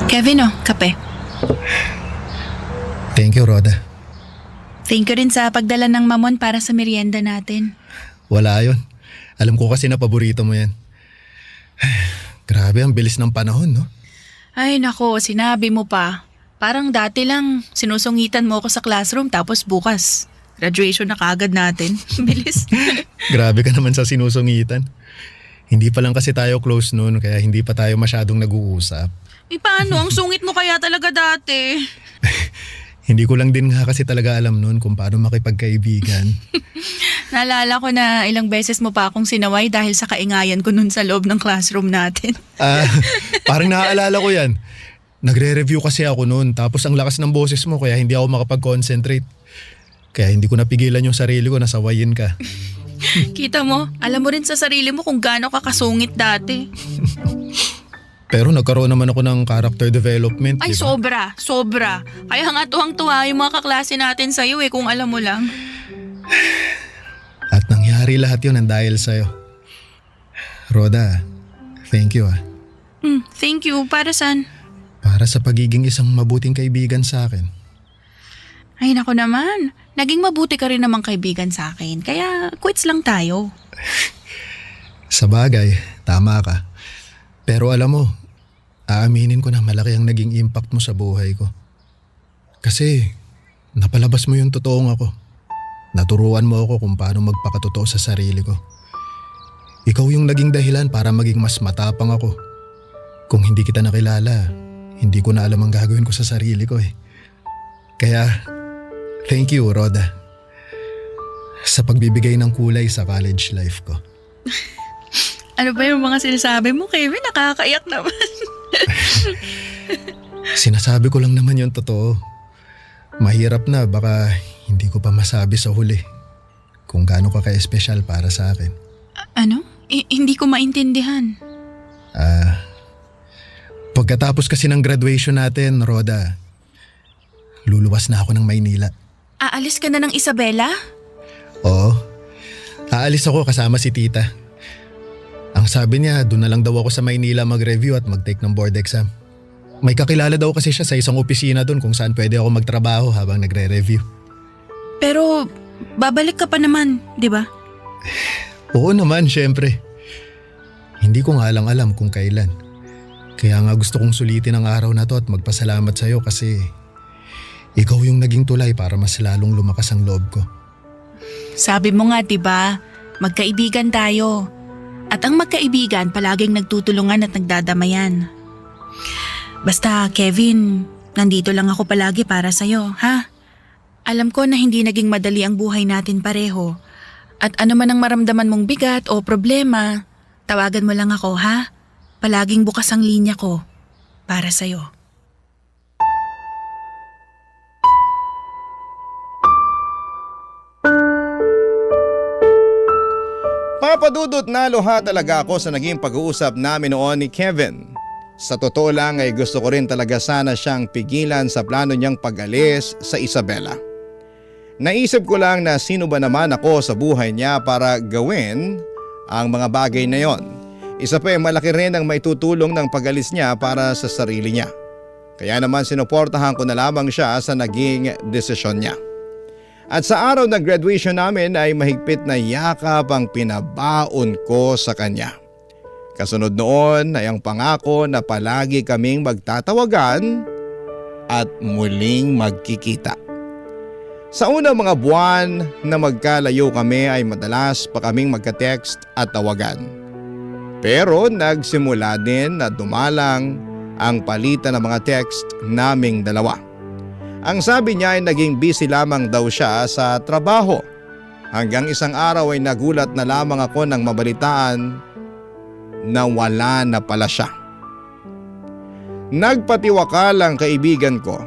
E: Kevin, kape.
D: Thank you, Rhoda.
E: Thank you rin sa pagdala ng mamon para sa merienda natin.
D: Wala yun. Alam ko kasi na paborito mo yan. Grabe, ang bilis ng panahon, no?
E: Ay nako, sinabi mo pa. Parang dati lang, sinusungitan mo ako sa classroom tapos bukas. Graduation na kaagad natin. Bilis.
D: Grabe ka naman sa sinusungitan. Hindi pa lang kasi tayo close noon kaya hindi pa tayo masyadong nag-uusap.
E: Paano? Ang sungit mo kaya talaga dati.
D: Hindi ko lang din nga kasi talaga alam noon kung paano makipagkaibigan.
E: Naalala ko na ilang beses mo pa akong sinaway dahil sa kaingayan ko nun sa loob ng classroom natin.
D: Parang naaalala ko yan. Nagre-review kasi ako noon tapos ang lakas ng boses mo kaya hindi ako makapag-concentrate. Kaya hindi ko napigilan yung sarili ko na sawayin ka.
E: Kita mo, alam mo rin sa sarili mo kung gaano ka kasungit dati.
D: Pero nagkaroon naman ako ng character development,
E: Ay,
D: diba?
E: sobra. Kaya nga tuwang-tuwa yung mga kaklase natin sa'yo kung alam mo lang.
D: At nangyari lahat yun ang dahil sa'yo. Rhoda, thank you .
E: Thank you. Para saan?
D: Para sa pagiging isang mabuting kaibigan sa akin.
E: Ay, nako naman. Naging mabuti ka rin namang kaibigan sa akin. Kaya quits lang tayo.
D: Sa bagay, tama ka. Pero alam mo, aaminin ko na malaki ang naging impact mo sa buhay ko. Kasi napalabas mo yung totoong ako. Naturuan mo ako kung paano magpakatotoo sa sarili ko. Ikaw yung naging dahilan para maging mas matapang ako. Kung hindi kita nakilala, hindi ko na alam ang gagawin ko sa sarili ko . Kaya, thank you, Rhoda. Sa pagbibigay ng kulay sa college life ko.
E: Ano ba yung mga sinasabi mo, Kevin? Nakakaiyak naman.
D: Sinasabi ko lang naman yung totoo. Mahirap na, baka hindi ko pa masabi sa huli kung gaano ka ka-espesyal para sa akin.
E: Ano? Hindi ko maintindihan.
D: Pagkatapos kasi ng graduation natin, Rhoda, luluwas na ako ng Maynila.
E: Aalis ka na ng Isabela?
D: Oo. Aalis ako kasama si tita. Ang sabi niya, doon na lang daw ako sa Maynila mag-review at mag-take ng board exam. May kakilala daw kasi siya sa isang opisina doon kung saan pwede ako magtrabaho habang nagre-review.
E: Pero babalik ka pa naman, di ba?
D: Oo naman, syempre. Hindi ko nga lang alam kung kailan. Kaya nga gusto kong sulitin ang araw na to at magpasalamat sa'yo kasi ikaw yung naging tulay para mas lalong lumakas ang loob ko.
E: Sabi mo nga, di ba? Magkaibigan tayo. At ang magkaibigan palaging nagtutulungan at nagdadamayan. Basta, Kevin, nandito lang ako palagi para sa'yo, ha? Alam ko na hindi naging madali ang buhay natin pareho. At ano man ang maramdaman mong bigat o problema, tawagan mo lang ako, ha? Palaging bukas ang linya ko para sa'yo.
C: Papadudot na luha talaga ako sa naging pag-uusap namin noon ni Kevin. Sa totoo lang ay gusto ko rin talaga sana siyang pigilan sa plano niyang pag-alis sa Isabela. Naisip ko lang na sino ba naman ako sa buhay niya para gawin ang mga bagay na yon. Isa pa malaki rin ang maitutulong ng pag-alis niya para sa sarili niya. Kaya naman sinuportahan ko na lamang siya sa naging desisyon niya. At sa araw ng graduation namin ay mahigpit na yakap ang pinabaon ko sa kanya. Kasunod noon ay ang pangako na palagi kaming magtatawagan at muling magkikita. Sa unang mga buwan na magkalayo kami ay madalas pa kaming magka-text at tawagan. Pero nagsimula din na dumalang ang palitan ng mga text naming dalawa. Ang sabi niya ay naging busy lamang daw siya sa trabaho. Hanggang isang araw ay nagulat na lamang ako nang mabalitaan na wala na pala siya. Nagpatiwakal ang kaibigan ko.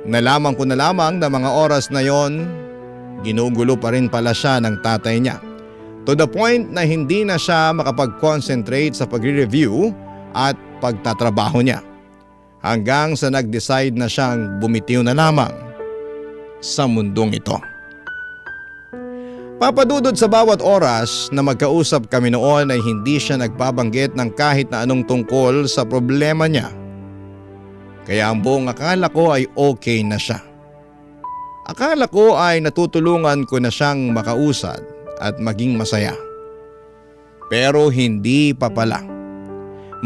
C: Nalaman ko na lamang na mga oras na yon, ginugulo pa rin pala siya ng tatay niya. To the point na hindi na siya makapag-concentrate sa pagre-review at pagtatrabaho niya. Hanggang sa nag-decide na siyang bumitiw na lamang sa mundong ito. Papadudod sa bawat oras na magkausap kami noon ay hindi siya nagbabanggit ng kahit na anong tungkol sa problema niya. Kaya ang buong akala ko ay okay na siya. Akala ko ay natutulungan ko na siyang makausad at maging masaya. Pero hindi pa pala.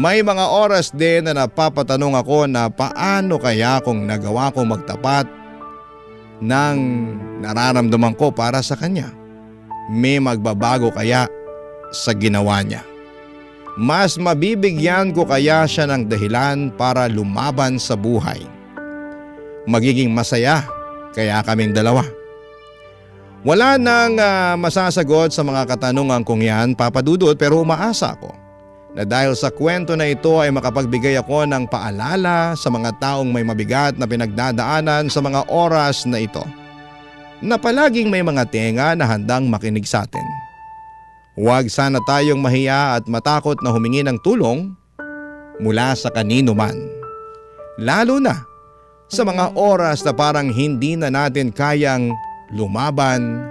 C: May mga oras din na napapatanong ako na paano kaya kung nagawa ko magtapat ng nararamdaman ko para sa kanya. May magbabago kaya sa ginawa niya? Mas mabibigyan ko kaya siya ng dahilan para lumaban sa buhay? Magiging masaya kaya kaming dalawa? Wala nang masasagot sa mga katanungan kong yan, Papa Dudut, pero umaasa ako na dahil sa kwento na ito ay makapagbigay ako ng paalala sa mga taong may mabigat na pinagdadaanan sa mga oras na ito, na palaging may mga tenga na handang makinig sa atin. Huwag sana tayong mahiya at matakot na humingi ng tulong mula sa kanino man. Lalo na sa mga oras na parang hindi na natin kayang lumaban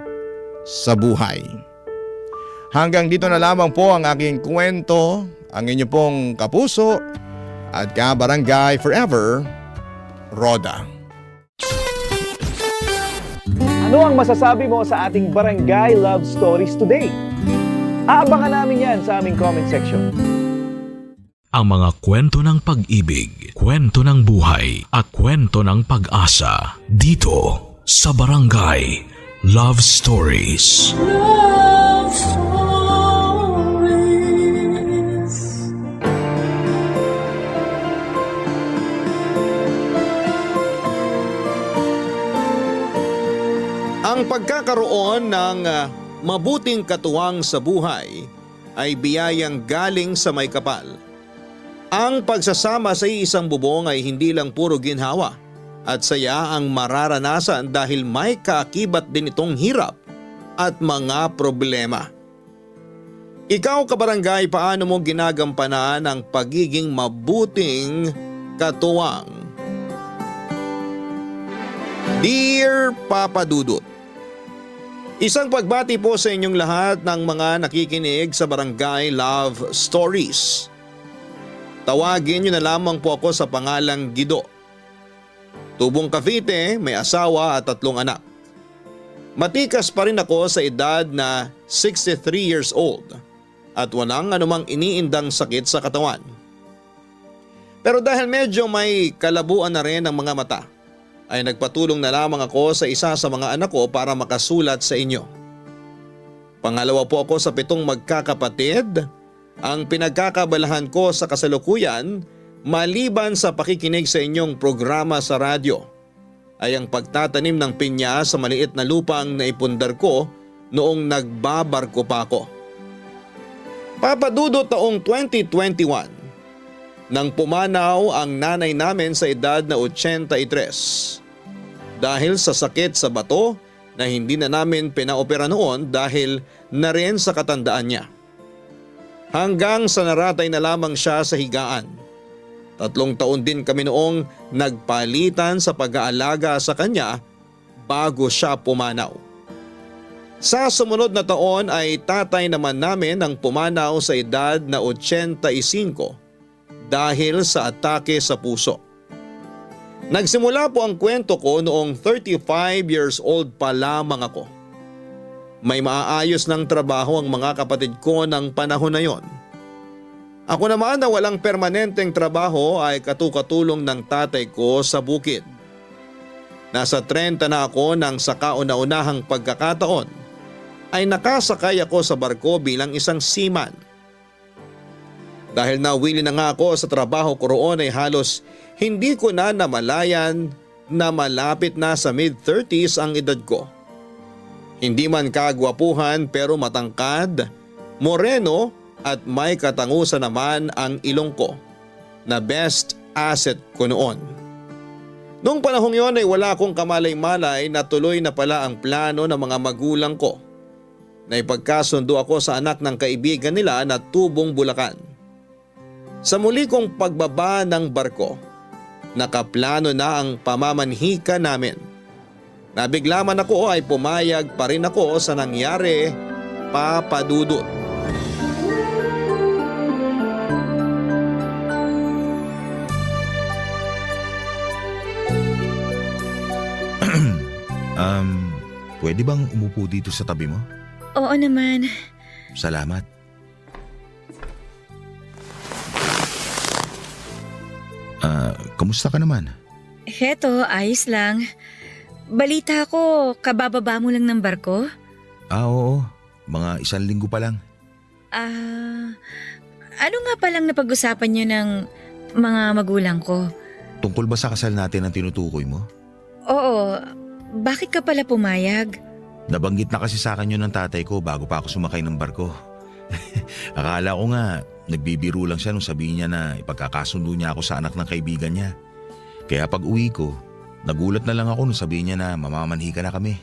C: sa buhay. Hanggang dito na lamang po ang aking kwento, ang inyo pong kapuso at kabarangay forever, Roda.
G: Ano ang masasabi mo sa ating Barangay Love Stories today? Aabangan namin yan sa aming comment section.
A: Ang mga kwento ng pag-ibig, kwento ng buhay at kwento ng pag-asa dito sa Barangay Love Stories.
B: Love Stories.
C: Ang pagkakaroon ng mabuting katuwang sa buhay ay biyayang galing sa may kapal. Ang pagsasama sa isang bubong ay hindi lang puro ginhawa at saya ang mararanasan dahil may kaakibat din itong hirap at mga problema. Ikaw, kabarangay, paano mo ginagampanan ang pagiging mabuting katuwang? Dear Papa Dudut, isang pagbati po sa inyong lahat ng mga nakikinig sa Barangay Love Stories. Tawagin niyo na lamang po ako sa pangalang Guido. Tubong Cavite, may asawa at 3 anak. Matikas pa rin ako sa edad na 63 years old at walang anumang iniindang sakit sa katawan. Pero dahil medyo may kalabuan na rin ang mga mata, ay nagpatulong na lamang ako sa isa sa mga anak ko para makasulat sa inyo. Pangalawa po ako sa 7 magkakapatid. Ang pinagkakabalahan ko sa kasalukuyan, maliban sa pakikinig sa inyong programa sa radyo, ay ang pagtatanim ng pinya sa maliit na lupang naipundar ko noong nagbabarko pa ako. Papa Dudut, taong 2021, nang pumanaw ang nanay namin sa edad na 83. Dahil sa sakit sa bato na hindi na namin pinaopera noon dahil na rin sa katandaan niya. Hanggang sa naratay na lamang siya sa higaan. 3 taon din kami noong nagpalitan sa pag-aalaga sa kanya bago siya pumanaw. Sa sumunod na taon ay tatay naman namin ang pumanaw sa edad na 85 dahil sa atake sa puso. Nagsimula po ang kwento ko noong 35 years old pa lamang ako. May maaayos ng trabaho ang mga kapatid ko ng panahon na yon. Ako naman na walang permanenteng trabaho ay katukatulong ng tatay ko sa bukid. Nasa 30 na ako nang sa kauna-unahang pagkakataon ay nakasakay ako sa barko bilang isang seaman. Dahil nawili na nga ako sa trabaho ko roon ay halos hindi ko na namalayan na malapit na sa mid-30s ang edad ko. Hindi man kagwapuhan pero matangkad, moreno at may katangusan naman ang ilong ko na best asset ko noon. Noong panahong yon ay wala akong kamalay-malay na tuloy na pala ang plano ng mga magulang ko na ipagkasundo ako sa anak ng kaibigan nila na Tubong Bulacan. Sa muli kong pagbaba ng barko, nakaplano na ang pamamanhika namin. Nabigla man ako ay pumayag pa rin ako sa nangyari, Papa Dudut.
F: Pwede bang umupo dito sa tabi mo?
E: Oo naman.
F: Salamat. Kamusta ka naman?
E: Heto, ayos lang. Balita ko, kabababa mo lang ng barko?
F: Oo. Mga 1 linggo pa lang.
E: Ano nga palang napag-usapan niyo ng mga magulang ko?
F: Tungkol ba sa kasal natin ang tinutukoy mo?
E: Oo, bakit ka pala pumayag?
F: Nabanggit na kasi sa akin yun ng tatay ko bago pa ako sumakay ng barko. Akala ko nga, nagbibiro lang siya nung sabihin niya na ipagkakasundo niya ako sa anak ng kaibigan niya. Kaya pag uwi ko, nagulat na lang ako nung sabihin niya na mamamanhika na kami.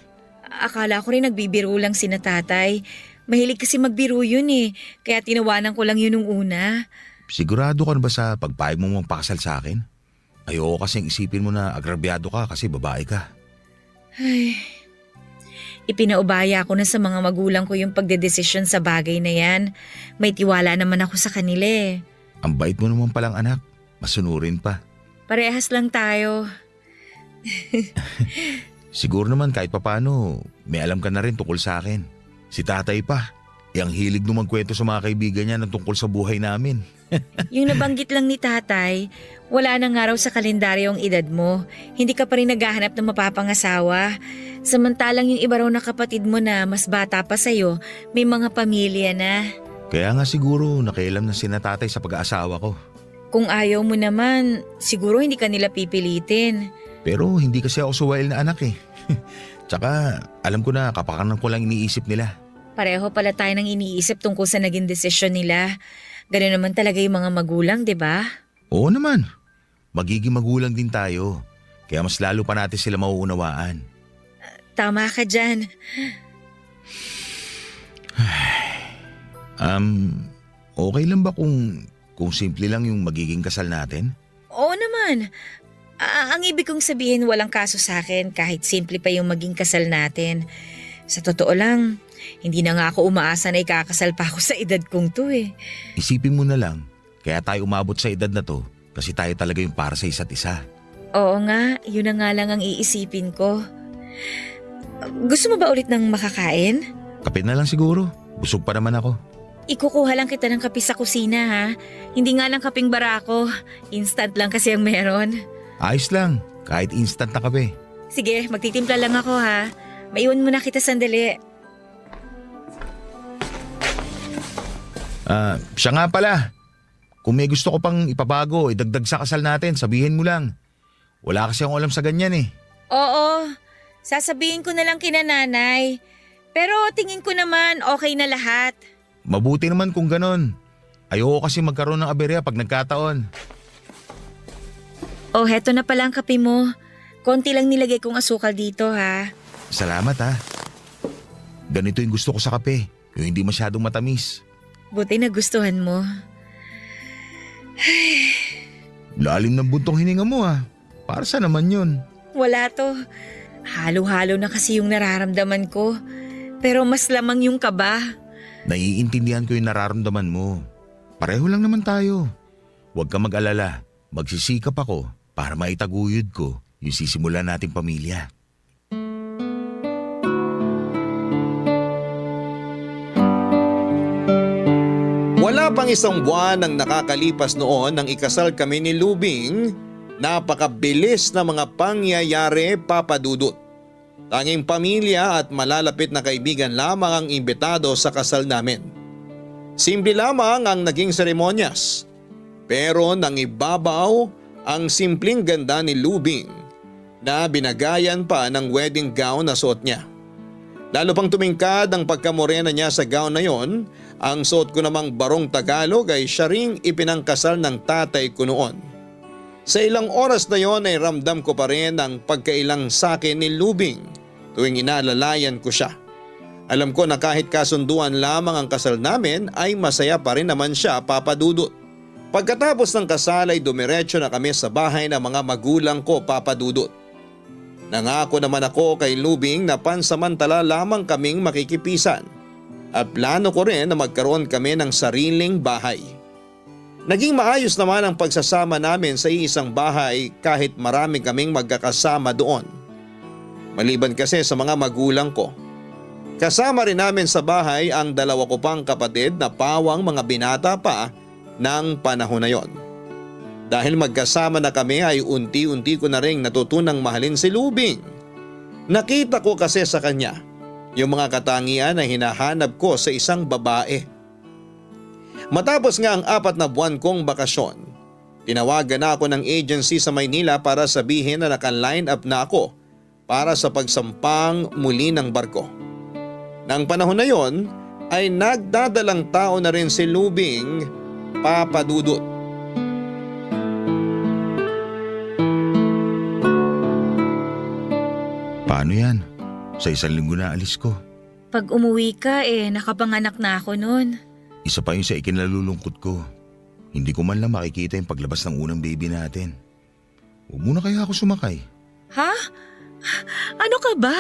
E: Akala ko rin nagbibiro lang si na tatay. Mahilig kasi magbiro yun eh, kaya tinawanan ko lang yun nung una.
F: Sigurado ka na ba sa pagpayag mo magpakasal sa akin? Ayoko kasing isipin mo na agrabyado ka kasi babae ka.
E: Ay, ipinaubaya ko na sa mga magulang ko yung pagdedesisyon sa bagay na yan. May tiwala naman ako sa kanila eh.
F: Ang bait mo naman palang anak, masunurin pa.
E: Parehas lang tayo.
F: Siguro naman kahit papano, may alam ka na rin tungkol sa akin. Si tatay pa, ang hilig nung magkwento sa mga kaibigan niya na tungkol sa buhay namin.
E: Yung nabanggit lang ni tatay, wala nang araw sa kalendaryo ang edad mo. Hindi ka pa rin naghahanap ng mapapangasawa. Samantalang yung iba raw na kapatid mo na mas bata pa sa'yo, may mga pamilya na.
F: Kaya nga siguro nakialam na si na tatay sa pag-aasawa ko.
E: Kung ayaw mo naman, siguro hindi ka nila pipilitin.
F: Pero hindi kasi ako suwail na anak eh. Tsaka alam ko na kapakanan ko lang iniisip nila.
E: Pareho pala tayo nang iniisip tungkol sa naging desisyon nila. Ganun naman talaga yung mga magulang, di ba?
F: Oo naman. Magiging magulang din tayo. Kaya mas lalo pa natin sila mauunawaan.
E: Tama ka dyan.
F: Okay lang ba kung simple lang yung magiging kasal natin?
E: Oo naman. Ang ibig kong sabihin walang kaso sa akin kahit simple pa yung maging kasal natin. Sa totoo lang, hindi na nga ako umaasa na ikakasal pa ako sa edad kong to eh.
F: Isipin mo na lang, kaya tayo umabot sa edad na to kasi tayo talaga yung para sa isa't isa.
E: Oo nga, yun na nga lang ang iisipin ko. Gusto mo ba ulit ng makakain?
F: Kape na lang siguro, busog pa naman ako.
E: Ikukuha lang kita ng kape sa kusina ha. Hindi nga lang kaping barako, instant lang kasi ang meron.
F: Ayos lang, kahit instant na kape.
E: Sige, magtitimpla lang ako ha. Maiwan mo na kita sandali.
F: Siya nga pala. Kung may gusto ko pang ipabago, idagdag sa kasal natin, sabihin mo lang. Wala kasi akong alam sa ganyan eh.
E: Oo, sasabihin ko na lang kina nanay. Pero tingin ko naman okay na lahat.
F: Mabuti naman kung ganon. Ayoko kasi magkaroon ng aberya pag nagkataon.
E: Oh, heto na pala ang kape mo. Konti lang nilagay kong asukal dito ha.
F: Salamat ha. Ganito yung gusto ko sa kape, yung hindi masyadong matamis.
E: Buti nagustuhan mo.
F: Lalim ng buntong hininga mo ha. Para sa naman yun.
E: Wala to. Halo-halo na kasi yung nararamdaman ko. Pero mas lamang yung kaba.
F: Naiintindihan ko yung nararamdaman mo. Pareho lang naman tayo. Huwag ka mag-alala. Magsisikap ako para maitaguyod ko yung sisimulan nating pamilya.
C: Wala pang 1 buwan nang nakakalipas noon nang ikasal kami ni Lubing Napakabilis na mga pangyayari, Papa Dudut. Tanging pamilya at malalapit na kaibigan lamang ang imbitado sa kasal namin. Simple lamang ang naging seremonyas. Pero nangibabaw ang simpleng ganda ni Lubing na binagayan pa ng wedding gown na suot niya. Lalo pang tumingkad ang pagkamorena niya sa gown na yon. Ang suot ko namang barong Tagalog ay siya ring ipinangkasal ng tatay ko noon. Sa ilang oras na yon ay ramdam ko pa rin ang pagkailang sa akin ni Lubing tuwing inaalalayan ko siya. Alam ko na kahit kasunduan lamang ang kasal namin ay masaya pa rin naman siya, Papa Dudut. Pagkatapos ng kasal ay dumiretso na kami sa bahay ng mga magulang ko, Papa Dudut. Nangako naman ako kay Lubing na pansamantala lamang kaming makikipisan at plano ko rin na magkaroon kami ng sariling bahay. Naging maayos naman ang pagsasama namin sa iisang bahay kahit marami kaming magkakasama doon. Maliban kasi sa mga magulang ko. Kasama rin namin sa bahay ang dalawa ko pang kapatid na pawang mga binata pa ng panahon na yon. Dahil magkasama na kami ay unti-unti ko na rin natutunang mahalin si Lubing. Nakita ko kasi sa kanya yung mga katangian na hinahanap ko sa isang babae. Matapos nga ang 4 na buwan kong bakasyon, tinawagan na ako ng agency sa Maynila para sabihin na naka-line up na ako para sa pagsampang muli ng barko. Nang panahon na yon ay nagdadalang tao na rin si Lubing, Papa Dudut.
F: Paano yan? Sa 1 linggo na alis ko.
E: Pag umuwi ka nakapanganak na ako noon.
F: Isa pa yun sa ikinalulungkot ko. Hindi ko man lang makikita yung paglabas ng unang baby natin. Huwag muna kaya ako sumakay.
E: Ha? Ano ka ba?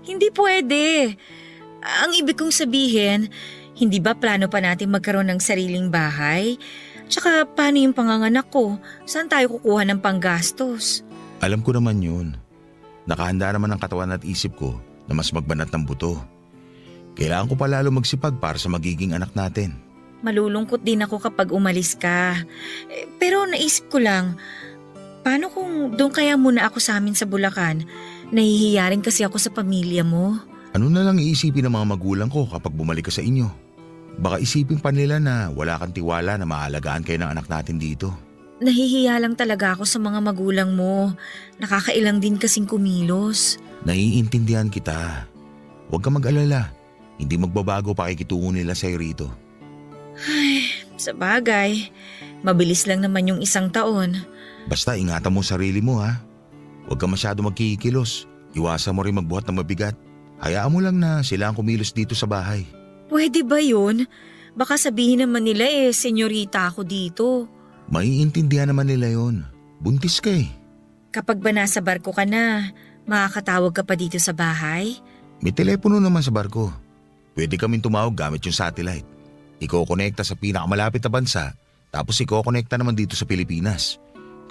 E: Hindi pwede. Ang ibig kong sabihin, hindi ba plano pa natin magkaroon ng sariling bahay? Tsaka paano yung panganganak ko? Saan tayo kukuha ng panggastos?
F: Alam ko naman yun. Nakahanda naman ang katawan at isip ko na mas magbanat ng buto. Kailangan ko pa lalo magsipag para sa magiging anak natin.
E: Malulungkot din ako kapag umalis ka. Pero naisip ko lang, paano kung doon kaya muna ako sa amin sa Bulacan? Nahihiya rin kasi ako sa pamilya mo.
F: Ano na lang iisipin ng mga magulang ko kapag bumalik ka sa inyo? Baka isipin pa nila na wala kang tiwala na maalagaan kayo ng anak natin dito.
E: Nahihiya lang talaga ako sa mga magulang mo. Nakakailang din kasing kumilos.
F: Naiintindihan kita. Huwag ka mag-alala. Hindi magbabago pakikitungo nila sa'yo rito.
E: Ay, sa bagay. Mabilis lang naman yung 1 taon.
F: Basta ingatan mo sarili mo ha. Huwag ka masyado magkikilos. Iwasan mo rin magbuhat ng mabigat. Hayaan mo lang na sila ang kumilos dito sa bahay.
E: Pwede ba yun? Baka sabihin naman nila senyorita ako dito.
F: Maiintindihan naman nila yon. Buntis ka eh.
E: Kapag ba nasa barko ka na, makakatawag ka pa dito sa bahay?
F: May telepono naman sa barko. Pwede kaming tumawag gamit yung satellite. Iko-connecta sa pinakamalapit na bansa, tapos iko-connecta naman dito sa Pilipinas.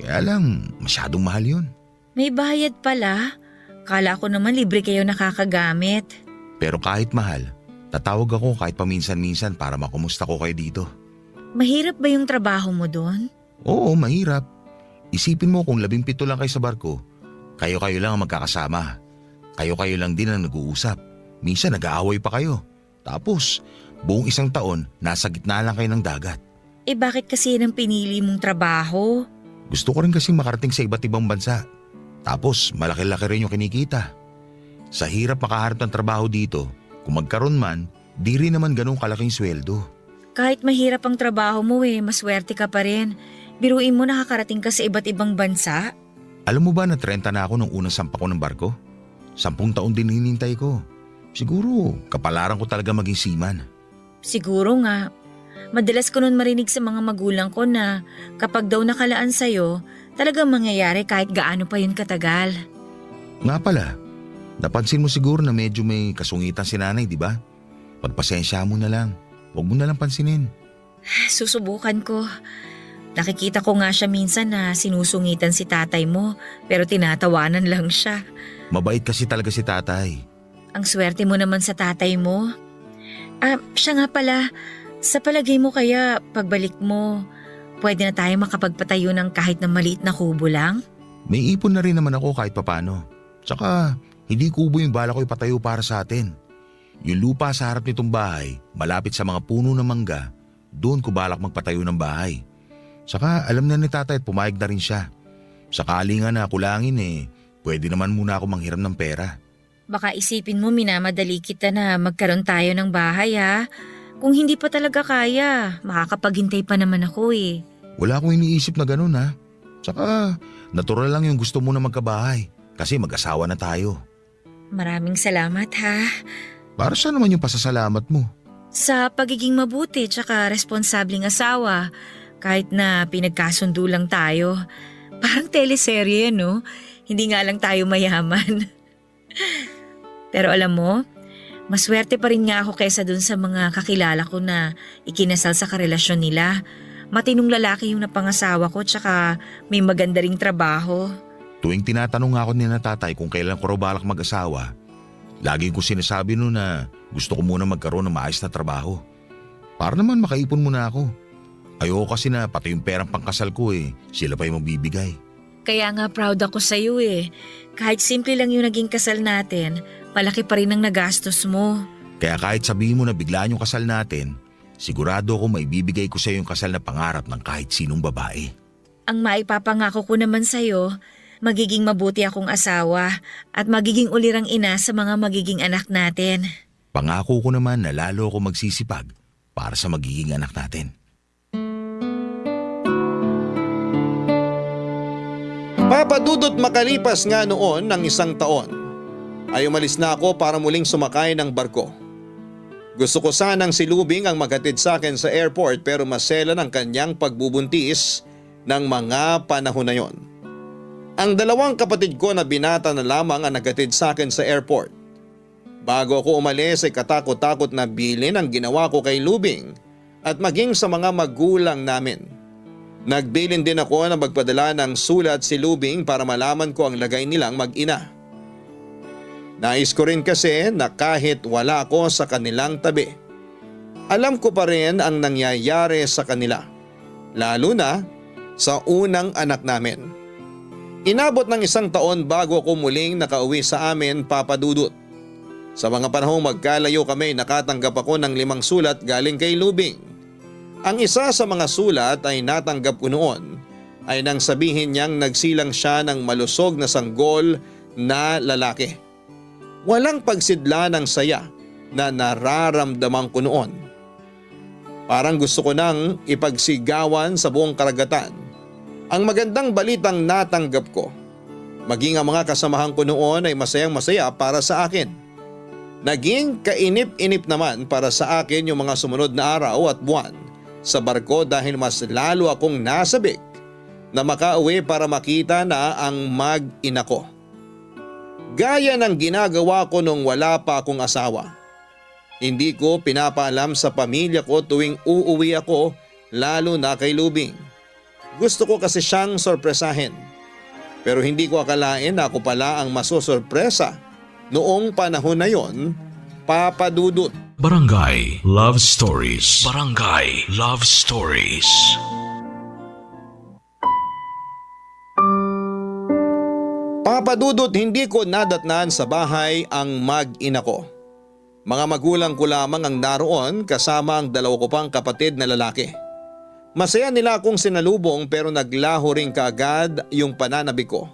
F: Kaya lang, masyadong mahal yun.
E: May bayad pala. Kala ko naman libre kayo nakakagamit.
F: Pero kahit mahal, tatawag ako kahit paminsan-minsan para makumusta ko kayo dito.
E: Mahirap ba yung trabaho mo doon?
F: Oo, mahirap. Isipin mo kung 17 lang kayo sa barko, kayo-kayo lang ang magkakasama. Kayo-kayo lang din ang nag-uusap. Minsan nag-aaway pa kayo. Tapos, buong 1 taon, nasa gitna lang kayo ng dagat.
E: Bakit kasi yun ang pinili mong trabaho?
F: Gusto ko rin kasing makarating sa iba't ibang bansa. Tapos, malaki-laki rin yung kinikita. Sa hirap makaharap ng trabaho dito, kung magkaroon man, di rin naman ganun kalaking sweldo.
E: Kahit mahirap ang trabaho mo maswerte ka pa rin. Biruin mo nakakarating ka sa iba't ibang bansa.
F: Alam mo ba na 30 na ako nung unang sampa ko ng barko? 10 taon din hinintay ko. Siguro, kapalaran ko talaga maging seaman.
E: Siguro nga. Madalas ko nun marinig sa mga magulang ko na kapag daw nakalaan sa'yo, talagang mangyayari kahit gaano pa yun katagal.
F: Nga pala, napansin mo siguro na medyo may kasungitan si nanay, di ba? Pagpasensya mo na lang. Huwag mo na lang pansinin.
E: Susubukan ko. Nakikita ko nga siya minsan na sinusungitan si tatay mo pero tinatawanan lang siya.
F: Mabait kasi talaga si tatay.
E: Ang swerte mo naman sa tatay mo. Siya nga pala, sa palagay mo kaya pagbalik mo,
H: pwede na tayo makapagpatayo ng kahit na maliit na kubo lang?
F: May ipon na rin naman ako kahit papano. Tsaka hindi kubo yung bala ko ipatayo para sa atin. Yung lupa sa harap nitong bahay, malapit sa mga puno ng mangga, doon ko balak magpatayo ng bahay. Tsaka alam na ni tatay at pumayag na rin siya. Sakali nga na kulangin pwede naman muna ako manghiram ng pera.
H: Baka isipin mo minamadali kita na magkaroon tayo ng bahay ha. Kung hindi pa talaga kaya, makakapaghintay pa naman ako eh.
F: Wala akong iniisip na ganun ha. Tsaka natural lang yung gusto mo na magkabahay kasi mag-asawa na tayo.
H: Maraming salamat ha.
F: Para saan naman yung pasasalamat mo?
H: Sa pagiging mabuti tsaka responsabling asawa, kahit na pinagkasundo lang tayo. Parang teleserye no? Hindi nga lang tayo mayaman. Pero alam mo, maswerte pa rin nga ako kaysa dun sa mga kakilala ko na ikinasal sa karelasyon nila. Matinong lalaki yung napangasawa ko tsaka may maganda ring trabaho.
F: Tuwing tinatanong ako ni na tatay kung kailan ko raw balak mag-asawa, lagi ko sinasabi noon na gusto ko muna magkaroon ng maayos na trabaho. Para naman makaipon muna ako. Ayoko kasi na pati yung perang pangkasal ko sila pa yung magbibigay.
H: Kaya nga proud ako sa'yo eh. Kahit simple lang yung naging kasal natin, malaki pa rin ang nagastos mo.
F: Kaya kahit sabihin mo na biglaan yung kasal natin, sigurado ako maibibigay ko sa'yo yung kasal na pangarap ng kahit sinong babae.
H: Ang maipapangako ko naman sa'yo, magiging mabuti akong asawa at magiging ulirang ina sa mga magiging anak natin.
F: Pangako ko naman na lalo ako magsisipag para sa magiging anak natin.
C: Papadudot makalipas nga noon ng 1 taon, ay umalis na ako para muling sumakay ng barko. Gusto ko sanang si Lubing ang maghatid sa akin sa airport pero masela ng kanyang pagbubuntis ng mga panahon na yon. Ang 2 kapatid ko na binata na lamang ang naghatid sa akin sa airport. Bago ako umalis ay katakot-takot na bilin ang ginawa ko kay Lubing at maging sa mga magulang namin. Nagbilin din ako na magpadala ng sulat si Lubing para malaman ko ang lagay nilang mag-ina. Nais ko rin kasi na kahit wala ako sa kanilang tabi, alam ko pa rin ang nangyayari sa kanila, lalo na sa unang anak namin. Inabot ng 1 taon bago ako muling nakauwi sa amin, Papa Dudut. Sa mga panahong magkalayo kami, nakatanggap ako ng 5 sulat galing kay Lubing. Ang isa sa mga sulat ay natanggap ko noon ay nang sabihin niyang nagsilang siya ng malusog na sanggol na lalaki. Walang pagsidla ng saya na nararamdaman ko noon. Parang gusto ko nang ipagsigawan sa buong karagatan ang magandang balitang natanggap ko. Maging ang mga kasamahan ko noon ay masayang masaya para sa akin. Naging kainip-inip naman para sa akin yung mga sumunod na araw at buwan sa barko dahil mas lalo akong nasabik na makauwi para makita na ang mag-ina ko. Gaya ng ginagawa ko nung wala pa akong asawa. Hindi ko pinapaalam sa pamilya ko tuwing uuwi ako, lalo na kay Lubing. Gusto ko kasi siyang sorpresahin. Pero hindi ko akalain na ako pala ang masosorpresa noong panahon na yon, Papa Dudut.
A: Barangay Love Stories. Barangay Love Stories.
C: Papa Dudut, hindi ko nadatnan sa bahay ang mag-ina ko. Mga magulang ko lamang ang naroon kasama ang 2 ko pang kapatid na lalaki. Masaya nila akong sinalubong pero naglaho rin kaagad yung pananabik ko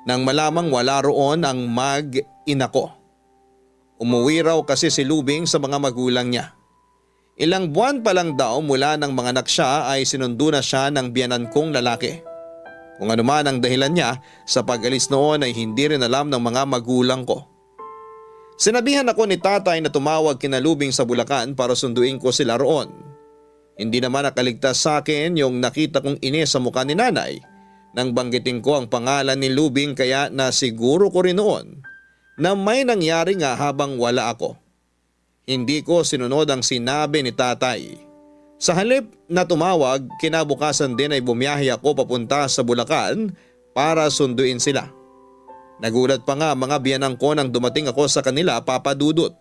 C: nang malamang wala roon ang mag-ina ko. Umuwi raw kasi si Lubing sa mga magulang niya. Ilang buwan pa lang daw mula nang mga anak siya ay sinundo na siya ng biyanan kong lalaki. Kung ano man ang dahilan niya sa pag-alis noon ay hindi rin alam ng mga magulang ko. Sinabihan ako ni tatay na tumawag kina Lubing sa Bulacan para sunduin ko sila roon. Hindi naman nakaligtas sa akin yung nakita kong inis sa mukha ni nanay nang banggitin ko ang pangalan ni Lubing kaya nasiguro ko rin noon na may nangyari nga habang wala ako. Hindi ko sinunod ang sinabi ni tatay. Sa halip na tumawag, kinabukasan din ay bumiyahe ako papunta sa Bulacan para sunduin sila. Nagulat pa nga mga biyanang ko nang dumating ako sa kanila, Papa Dudut.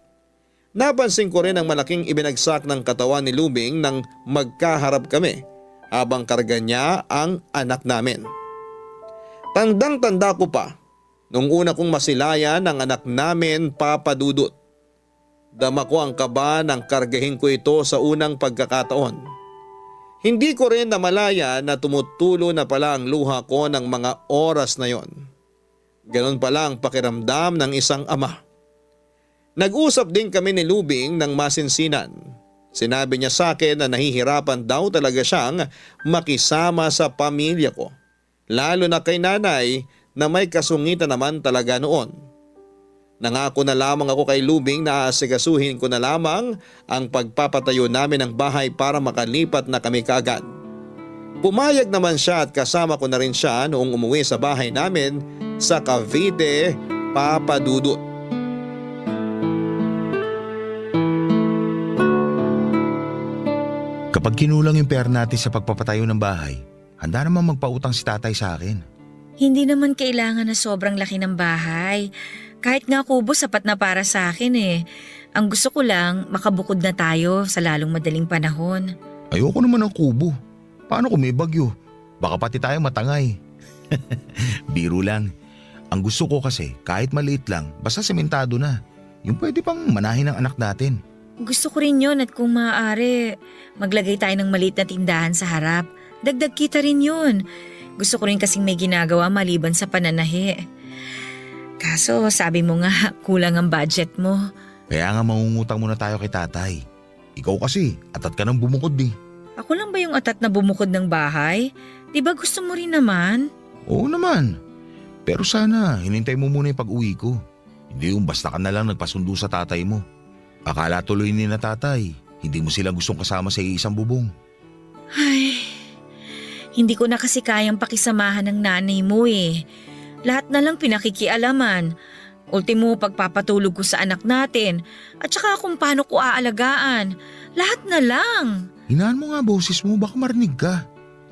C: Napansin ko rin ang malaking ibinagsak ng katawan ni Lubing nang magkaharap kami
I: habang karga niya ang anak namin. Tandang-tanda ko pa nung una kong masilayan ang anak namin, Papa Dudut. Dama ko ang kaba nang kargahin ko ito sa unang pagkakataon. Hindi ko rin namalaya na tumutulo na pala ang luha ko ng mga oras na yon. Ganon pala ang pakiramdam ng isang ama. Nag-usap din kami ni Lubing ng masinsinan. Sinabi niya sa akin na nahihirapan daw talaga siyang makisama sa pamilya ko. Lalo na kay nanay na may kasungitan naman talaga noon. Nangako na lamang ako kay Lubing na aasikasuhin ko na lamang ang pagpapatayo namin ng bahay para makalipat na kami kaagad. Pumayag naman siya at kasama ko na rin siya noong umuwi sa bahay namin sa Cavite, Papa Dudut.
F: Kapag kinulang yung pera natin sa pagpapatayo ng bahay, handa naman magpautang si tatay sa akin.
H: Hindi naman kailangan na sobrang laki ng bahay. Kahit nga kubo sapat na para sa akin eh. Ang gusto ko lang, makabukod na tayo sa lalong madaling panahon.
F: Ayoko naman ng kubo. Paano kung may bagyo? Baka pati tayo matangay. Biro lang. Ang gusto ko kasi kahit maliit lang, basta sementado na. Yung pwede pang manahin ng anak natin.
H: Gusto ko rin yun at kung maaari, maglagay tayo ng maliit na tindahan sa harap. Dagdag kita rin yun. Gusto ko rin kasing may ginagawa maliban sa pananahi. Kaso sabi mo nga kulang ang budget mo.
F: Kaya nga mangungutang muna tayo kay tatay. Ikaw kasi, atat ka nang bumukod eh.
H: Ako lang ba yung atat na bumukod ng bahay? Di ba gusto mo rin naman?
F: Oo naman. Pero sana hinintay mo muna yung pag-uwi ko. Hindi yung basta ka na lang nagpasundo sa tatay mo. Akala tuloy ni na tatay, hindi mo sila gustong kasama sa iisang bubong.
H: Ay, hindi ko na kasi kayang pakisamahan ng nanay mo eh. Lahat na lang pinakikialaman. Ultimo pagpapatulog ko sa anak natin at saka kung paano ko aalagaan. Lahat na lang.
F: Hinaan mo nga boses mo, baka marinig ka.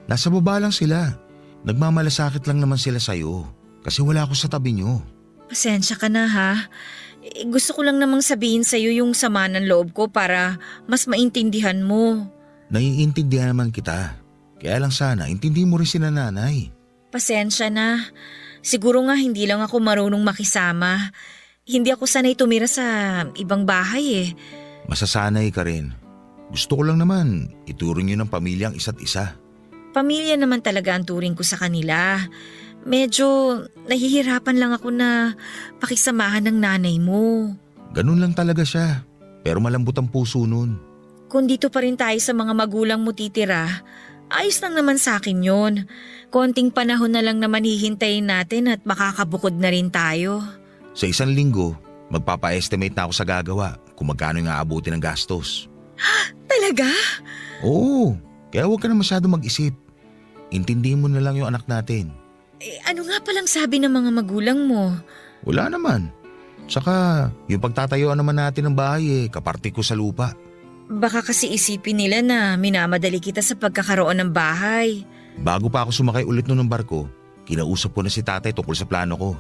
F: Nasa baba lang sila. Nagmamalasakit lang naman sila sa'yo kasi wala ako sa tabi nyo.
H: Pasensya ka na ha. Gusto ko lang namang sabihin sa'yo yung sama ng loob ko para mas maintindihan mo.
F: Naiintindihan naman kita. Kaya lang sana, intindi mo rin si nanay.
H: Pasensya na. Siguro nga hindi lang ako marunong makisama. Hindi ako sanay tumira sa ibang bahay eh.
F: Masasanay ka rin. Gusto ko lang naman ituring nyo ng pamilyang isa't isa.
H: Pamilya naman talaga ang turing ko sa kanila. Medyo nahihirapan lang ako na pakisamahan ng nanay mo.
F: Ganun lang talaga siya. Pero malambot ang puso nun.
H: Kung dito pa rin tayo sa mga magulang mo titira, ayos lang naman sa akin yun. Konting panahon na lang naman hihintayin natin at makakabukod na rin tayo.
F: Sa 1 linggo, magpapa-estimate na ako sa gagawa kung magkano yung aabutin ng gastos.
H: Talaga?
F: Oo, kaya huwag ka na masyado mag-isip. Intindihin mo na lang yung anak natin.
H: Ano nga palang sabi ng mga magulang mo?
F: Wala naman. Tsaka, yung pagtatayuan naman natin ng bahay kaparte ko sa lupa.
H: Baka kasi isipin nila na minamadali kita sa pagkakaroon ng bahay.
F: Bago pa ako sumakay ulit nun ng barko, kinausap ko na si tatay tungkol sa plano ko.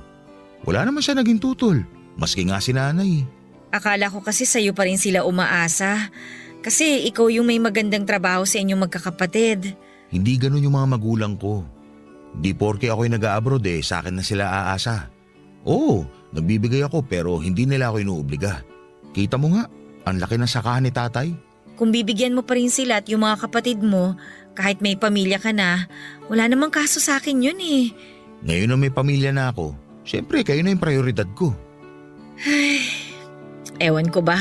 F: Wala naman siya naging tutol, maski nga si nanay.
H: Akala ko kasi sa'yo pa rin sila umaasa. Kasi ikaw yung may magandang trabaho sa inyong magkakapatid.
F: Hindi ganun yung mga magulang ko. Di porke ako'y nag-a-abroad sa akin na sila aasa. Oo, nagbibigay ako pero hindi nila ako inuobliga. Kita mo nga, ang laki ng sakahan ni tatay.
H: Kung bibigyan mo pa rin sila at yung mga kapatid mo, kahit may pamilya ka na, wala namang kaso sa akin yun eh.
F: Ngayon na may pamilya na ako, syempre kayo na yung prioridad ko.
H: Ay, ewan ko ba?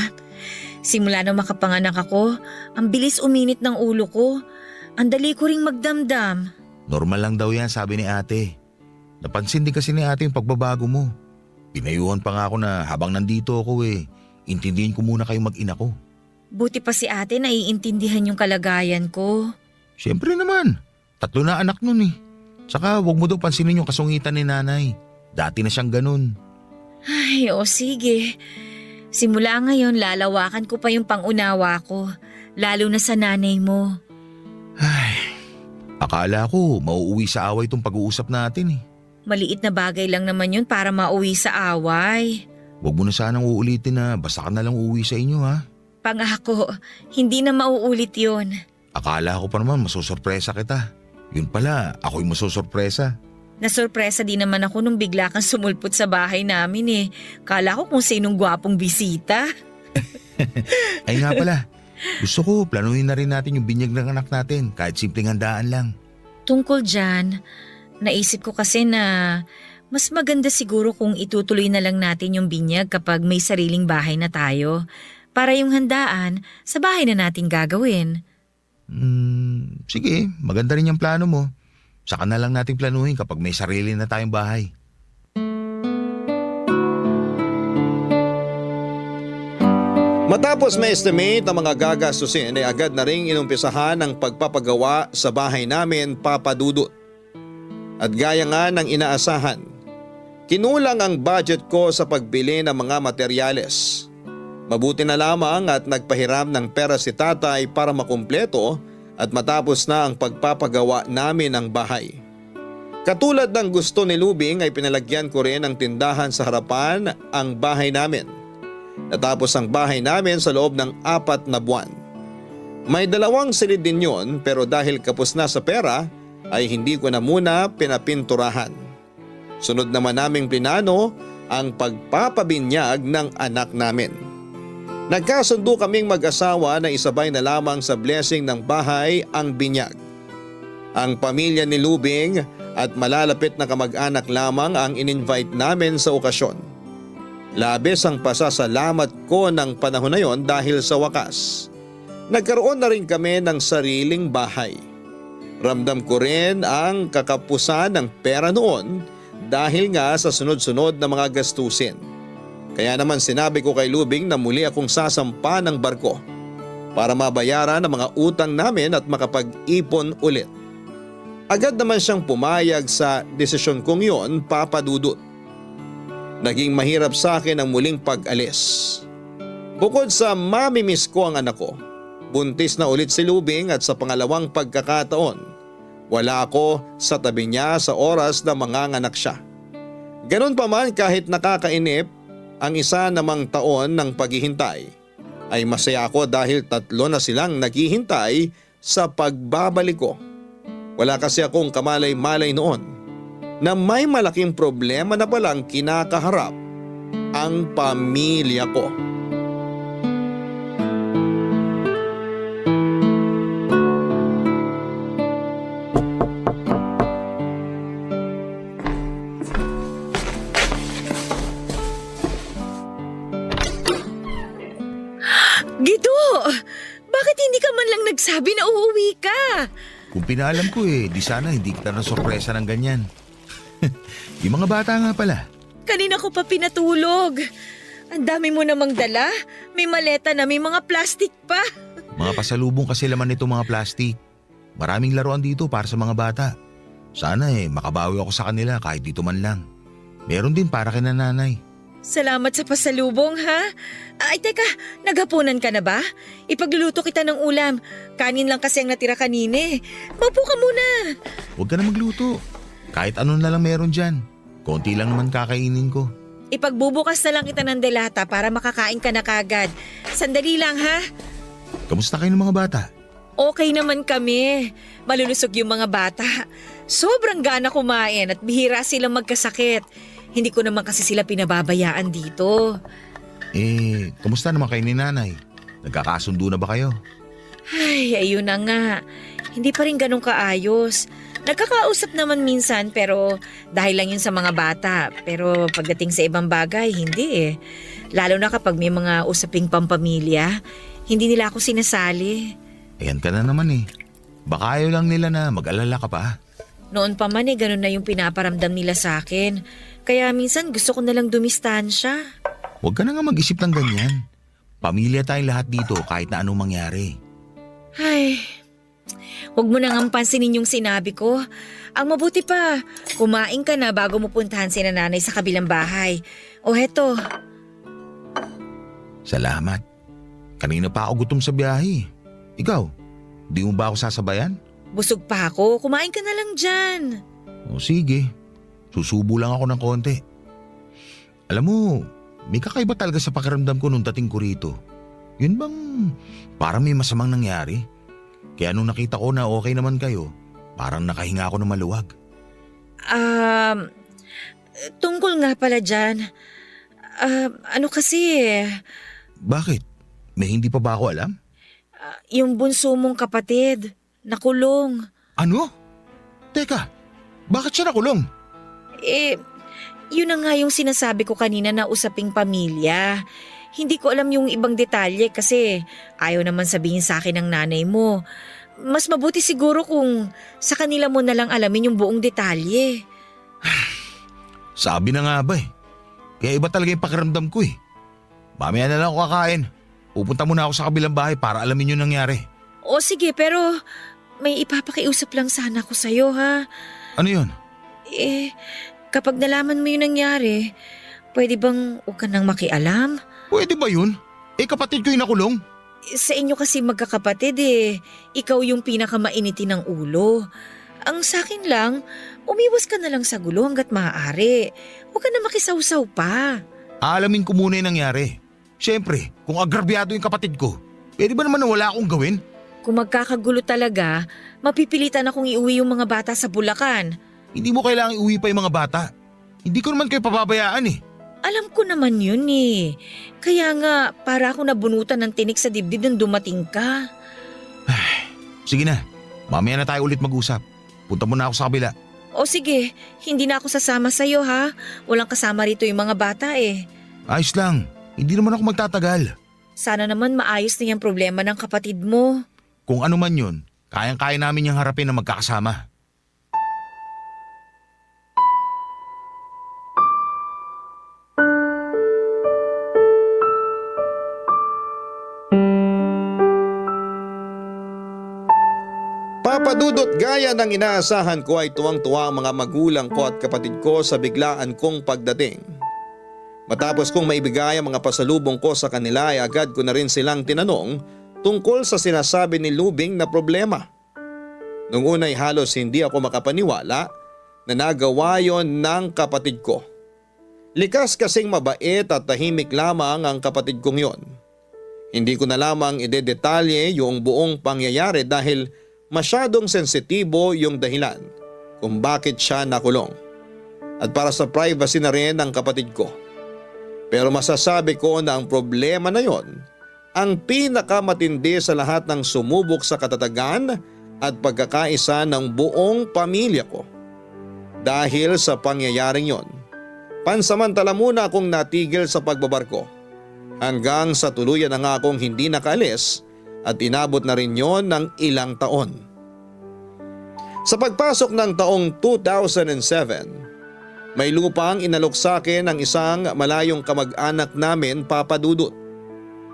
H: Simula nang makapanganak ako, ang bilis uminit ng ulo ko. Ang dali ko ring magdamdam.
F: Normal lang daw yan, sabi ni ate. Napansin din kasi ni ate yung pagbabago mo. Pinayuhan pa nga ako na habang nandito ako intindihin ko muna kayong mag-ina ko.
H: Buti pa si ate naiintindihan yung kalagayan ko.
F: Siyempre naman, 3 na anak nun Tsaka wag mo daw pansinin yung kasungitan ni nanay. Dati na siyang ganun.
H: Ay, o sige. Simula ngayon lalawakan ko pa yung pangunawa ko, lalo na sa nanay mo.
F: Ay, akala ko mauuwi sa away tong pag-uusap natin
H: Maliit na bagay lang naman yun para mauwi sa away.
F: Wag mo na sanang uulitin na basta ka na lang uuwi sa inyo ha.
H: Pangako, hindi na mauulit yun.
F: Akala ko pa naman masusurpresa kita. Yun pala, ako'y masusurpresa.
H: Nasurpresa din naman ako nung bigla kang sumulpot sa bahay namin eh. Kala ko kung sinong gwapong bisita.
F: Ay nga pala, gusto ko planuhin na rin natin yung binyag ng anak natin kahit simpleng handaan lang.
H: Tungkol dyan, naisip ko kasi na mas maganda siguro kung itutuloy na lang natin yung binyag kapag may sariling bahay na tayo. Para yung handaan, sa bahay na natin gagawin.
F: Sige, maganda rin yung plano mo. Saka na lang natin planuhin kapag may sarili na tayong bahay.
I: Matapos may estimate ang mga gagastusin ay agad na ring inumpisahan ang pagpapagawa sa bahay namin, Papa Dudut. At gaya nga ng inaasahan, kinulang ang budget ko sa pagbili ng mga materyales. Mabuti na lamang at nagpahiram ng pera si tatay para makumpleto at matapos na ang pagpapagawa namin ng bahay. Katulad ng gusto ni Lubing ay pinalagyan ko rin ng tindahan sa harapan ang bahay namin. Natapos ang bahay namin sa loob ng 4 na buwan. May 2 silid din yun pero dahil kapos na sa pera ay hindi ko na muna pinapinturahan. Sunod naman naming plinano ang pagpapabinyag ng anak namin. Nagkasundo kaming mag-asawa na isabay na lamang sa blessing ng bahay ang binyag. Ang pamilya ni Lubing at malalapit na kamag-anak lamang ang in-invite namin sa okasyon. Labis ang pasasalamat ko ng panahon na yon dahil sa wakas, nagkaroon na rin kami ng sariling bahay. Ramdam ko rin ang kakapusan ng pera noon dahil nga sa sunod-sunod na mga gastusin. Kaya naman sinabi ko kay Lubing na muli akong sasampa ng barko para mabayaran ang mga utang namin at makapag-ipon ulit. Agad naman siyang pumayag sa desisyon kong yon, Papa Dudut. Naging mahirap sa akin ang muling pag-alis. Bukod sa mamimiss ko ang anak ko, buntis na ulit si Lubing at sa pangalawang pagkakataon, wala ako sa tabi niya sa oras na manganganak siya. Ganon pa man kahit nakakainip ang isa namang taon ng paghihintay, ay masaya ako dahil 3 na silang naghihintay sa pagbabalik ko. Wala kasi akong kamalay-malay noon na may malaking problema na palang kinakaharap ang pamilya ko.
H: Gito! Bakit hindi ka man lang nagsabi na uuwi ka?
F: Kung pinaalam ko di sana hindi kita na sorpresa ng ganyan. Yung mga bata nga pala.
H: Kanina ko pa pinatulog. Ang dami mo namang dala. May maleta na may mga plastic pa.
F: Mga pasalubong kasi laman nito mga plastic. Maraming laruan dito para sa mga bata. Sana makabawi ako sa kanila kahit dito man lang. Meron din para kay nanay.
H: Salamat sa pasalubong ha. Ay teka, naghapunan ka na ba? Ipagluluto kita ng ulam. Kanin lang kasi ang natira kanina eh. Maupo ka muna.
F: Huwag ka na magluto. Kahit ano na lang meron dyan. Konti lang naman kakainin ko.
H: Ipagbubukas na lang kita ng delata para makakain ka na kagad. Sandali lang ha.
F: Kamusta kayo ng mga bata?
H: Okay naman kami. Malulusog yung mga bata. Sobrang gana kumain at bihira silang magkasakit. Hindi ko naman kasi sila pinababayaan dito.
F: Kamusta naman kayo ni nanay? Nagkakasundo na ba kayo?
H: Ay, ayun na nga. Hindi pa rin ganun kaayos. Nagkakausap naman minsan pero dahil lang yun sa mga bata. Pero pagdating sa ibang bagay, hindi eh. Lalo na kapag may mga usaping pampamilya, hindi nila ako sinasali.
F: Ayan ka na naman Baka ayaw lang nila na mag-alala ka pa.
H: Noon pa man ganun na yung pinaparamdam nila sa akin. Kaya minsan gusto ko nalang dumistansya.
F: Huwag ka na nga mag-isip ng ganyan. Pamilya tayong lahat dito kahit na anong mangyari.
H: Ay, huwag mo nang pansinin yung sinabi ko. Ang mabuti pa, kumain ka na bago mo puntahan si nanay sa kabilang bahay. O heto.
F: Salamat. Kanina pa ako gutom sa biyahe. Ikaw, di mo ba ako sasabayan?
H: Busog pa ako, kumain ka na lang dyan.
F: O sige, susubo lang ako ng konti. Alam mo, may kakaiba talaga sa pakiramdam ko nung dating ko rito. Yun bang parang may masamang nangyari? Kaya nung nakita ko na okay naman kayo, parang nakahinga ako ng maluwag.
H: Tungkol nga pala dyan. Ano kasi,
F: Bakit? May hindi pa ba ako alam?
H: yung bunso mong kapatid, nakulong.
F: Ano? Teka, bakit siya nakulong?
H: Yun na nga yung sinasabi ko kanina na usaping pamilya. Hindi ko alam yung ibang detalye kasi ayaw naman sabihin sa akin ng nanay mo. Mas mabuti siguro kung sa kanila mo na lang alamin yung buong detalye.
F: Sabi na nga ba eh. Kaya iba talaga yung pakiramdam ko eh. Mamaya na lang ako kakain. Pupunta muna ako sa kabilang bahay para alamin yung nangyari.
H: O sige, pero may ipapakiusap lang sana ako sa'yo ha.
F: Ano yun?
H: Kapag nalaman mo yung nangyari, pwede bang huwag ka nang makialam?
F: Pwede ba yun? Kapatid ko yung nakulong.
H: Sa inyo kasi magkakapatid eh. Ikaw yung pinakamainitin ng ulo. Ang sakin lang, umiwas ka na lang sa gulo hanggat maaari. Huwag ka na makisawsaw pa.
F: Aalamin ko muna yung nangyari. Siyempre, kung agrabyado yung kapatid ko, pwede ba naman na wala akong gawin?
H: Kung magkakagulo talaga, mapipilitan akong iuwi yung mga bata sa Bulacan.
F: Hindi mo kailangang iuwi pa yung mga bata. Hindi ko naman kayo pababayaan eh.
H: Alam ko naman yun eh. Kaya nga, para ako nabunutan ng tinik sa dibdib nung dumating ka.
F: Sige na, mamaya na tayo ulit mag-usap. Punta muna ako sa kabila.
H: O sige, hindi na ako sasama sa'yo ha. Walang kasama rito yung mga bata eh.
F: Ayos lang, hindi naman ako magtatagal.
H: Sana naman maayos na yung problema ng kapatid mo.
F: Kung ano man yun, kayang-kaya namin yung harapin na magkakasama.
I: Papadudot gaya ng inaasahan ko ay tuwang-tuwa ang mga magulang ko at kapatid ko sa biglaan kong pagdating. Matapos kong maibigay ang mga pasalubong ko sa kanila ay agad ko na rin silang tinanong tungkol sa sinasabi ni Lubing na problema. Nung una ay halos hindi ako makapaniwala na nagawa yon ng kapatid ko. Likas kasing mabait at tahimik lamang ang kapatid kong yon. Hindi ko na lamang idedetalye yung buong pangyayari dahil masyadong sensitibo yung dahilan kung bakit siya nakulong. At para sa privacy na rin ng kapatid ko. Pero masasabi ko na ang problema na yon ang pinakamatindi sa lahat ng sumubok sa katatagan at pagkakaisa ng buong pamilya ko. Dahil sa pangyayaring yon, pansamantala muna akong natigil sa pagbabarko hanggang sa tuluyan na nga akong hindi nakaalis at inabot na rin yon ng ilang taon. Sa pagpasok ng taong 2007, may lupang inalok sa akin ng isang malayong kamag-anak namin, Papa Dudut.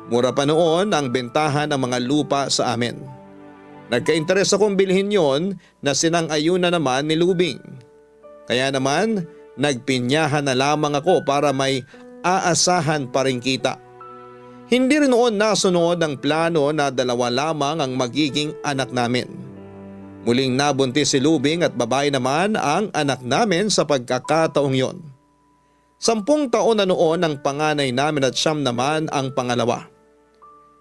I: Mura pa noon ang bentahan ng mga lupa sa amin. Nagka-interes akong bilhin yon na sinang-ayuna naman ni Lubing. Kaya naman, nagpinyahan na lamang ako para may aasahan pa rin kita. Hindi rin noon nasunod ang plano na dalawa lamang ang magiging anak namin. Muling nabuntis si Lubing at babae naman ang anak namin sa pagkakataong yon. 10 taon na noon ang panganay namin at 9 naman ang pangalawa.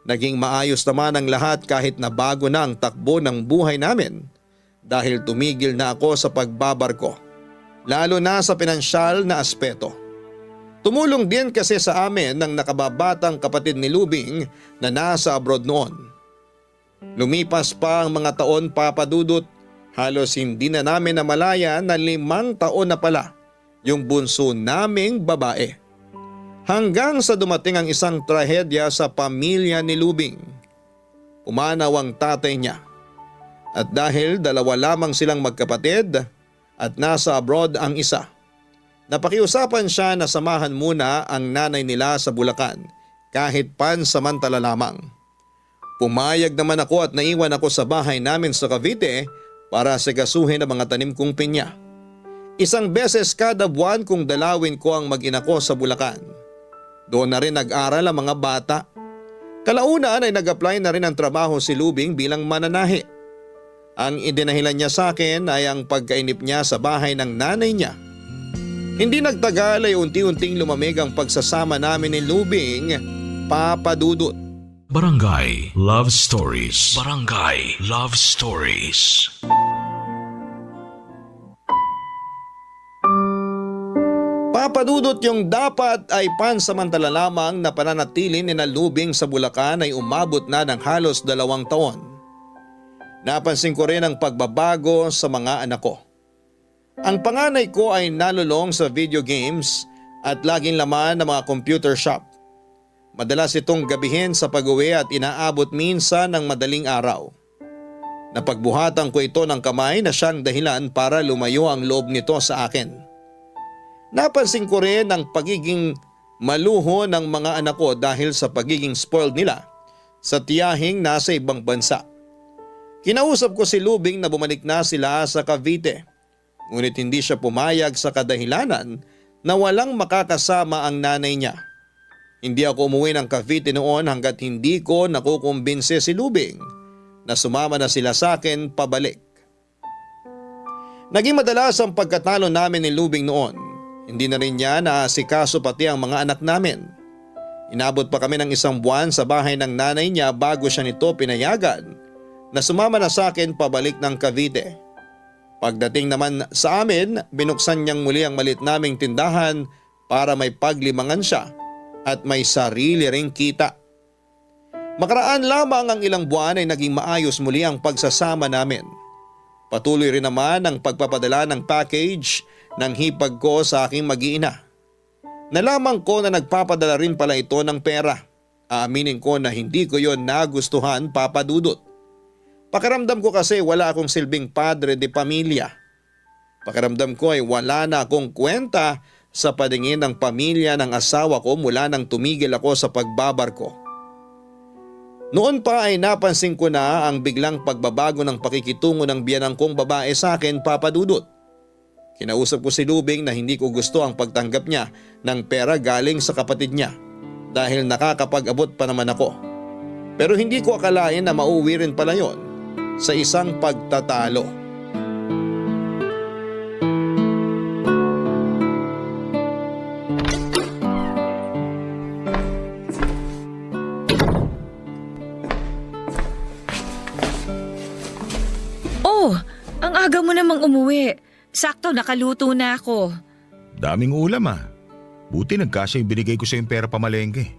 I: Naging maayos naman ang lahat kahit na bago na ang takbo ng buhay namin dahil tumigil na ako sa pagbabarko, lalo na sa pinansyal na aspeto. Tumulong din kasi sa amin ng nakababatang kapatid ni Lubing na nasa abroad noon. Lumipas pa ang mga taon, Papa Dudut, halos hindi na namin namalaya na 5 taon na pala yung bunso naming babae. Hanggang sa dumating ang isang trahedya sa pamilya ni Lubing. Pumanaw ang tatay niya. At dahil 2 lamang silang magkapatid at nasa abroad ang isa, napakiusapan siya na samahan muna ang nanay nila sa Bulacan kahit pansamantala lamang. Pumayag naman ako at naiwan ako sa bahay namin sa Cavite para sigasuhin ang mga tanim kong pinya. 1 beses kada buwan kung dalawin ko ang mag-ina ko sa Bulacan. Doon na rin nag-aral ang mga bata. Kalaunan ay nag-apply na rin ang trabaho si Lubing bilang mananahi. Ang idinahilan niya sa akin ay ang pagkainip niya sa bahay ng nanay niya. Hindi nagtagal ay unti-unting lumamig ang pagsasama namin ni Lubing, Papa Dudut.
A: Barangay Love Stories. Barangay Love Stories.
I: Papadudot yung dapat ay pansamantala lamang na pananatili ni Lubing sa Bulacan ay umabot na ng halos 2 taon. Napansin ko rin ang pagbabago sa mga anak ko. Ang panganay ko ay nalulong sa video games at laging laman ng mga computer shop. Madalas itong gabihin sa pag-uwi at inaabot minsan ng madaling araw. Napagbuhatan ko ito ng kamay na siyang dahilan para lumayo ang loob nito sa akin. Napansin ko rin ang pagiging maluho ng mga anak ko dahil sa pagiging spoiled nila sa tiyahing nasa ibang bansa. Kinausap ko si Lubing na bumalik na sila sa Cavite, ngunit hindi siya pumayag sa kadahilanan na walang makakasama ang nanay niya. Hindi ako umuwi ng Cavite noon hanggat hindi ko nakukumbinse si Lubing na sumama na sila sa akin pabalik. Naging madalas ang pagkatalo namin ni Lubing noon. Hindi na rin niya naasikaso pati ang mga anak namin. Inabot pa kami ng 1 buwan sa bahay ng nanay niya bago siya nito pinayagan na sumama na sa akin pabalik ng Cavite. Pagdating naman sa amin, binuksan niyang muli ang malit naming tindahan para may paglimangan siya at may sarili ring kita. Makaraan lamang ang ilang buwan ay naging maayos muli ang pagsasama namin. Patuloy rin naman ang pagpapadala ng package ng hipag ko sa aking mag-iina. Nalaman ko na nagpapadala rin pala ito ng pera. Aaminin ko na hindi ko yon nagustuhan, Papa Dudut. Pakiramdam ko kasi wala akong silbing padre de pamilya. Pakiramdam ko ay wala na akong kwenta sa paningin ng pamilya ng asawa ko mula nang tumigil ako sa pagbabarko. Noon pa ay napansin ko na ang biglang pagbabago ng pakikitungo ng biyanang kong babae sa akin, Papa Dudut. Kinausap ko si Lubing na hindi ko gusto ang pagtanggap niya ng pera galing sa kapatid niya dahil nakakapag-abot pa naman ako. Pero hindi ko akalain na mauwi rin pala yon sa isang pagtatalo.
H: Oh, ang aga mo namang umuwi. Sakto, nakaluto na ako.
F: Daming ulam Buti nagkasya yung binigay ko sa yung pera pamalengke.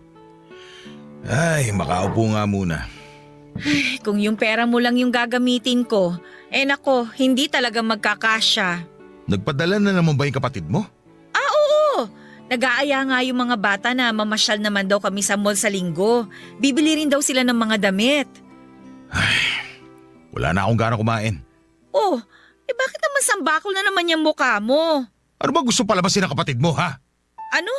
F: Ay, makaupo nga muna.
H: Kung yung pera mo lang yung gagamitin ko, nako, hindi talaga magkakasya.
F: Nagpadala na naman ba yung kapatid mo?
H: Oo! Nag-aaya nga yung mga bata na mamasyal naman daw kami sa mall sa linggo. Bibili rin daw sila ng mga damit.
F: Wala na akong gana kumain.
H: Oh, bakit naman sambakol na naman yung mukha mo?
F: Ano ba gusto palabasin ng kapatid mo, ha?
H: Ano?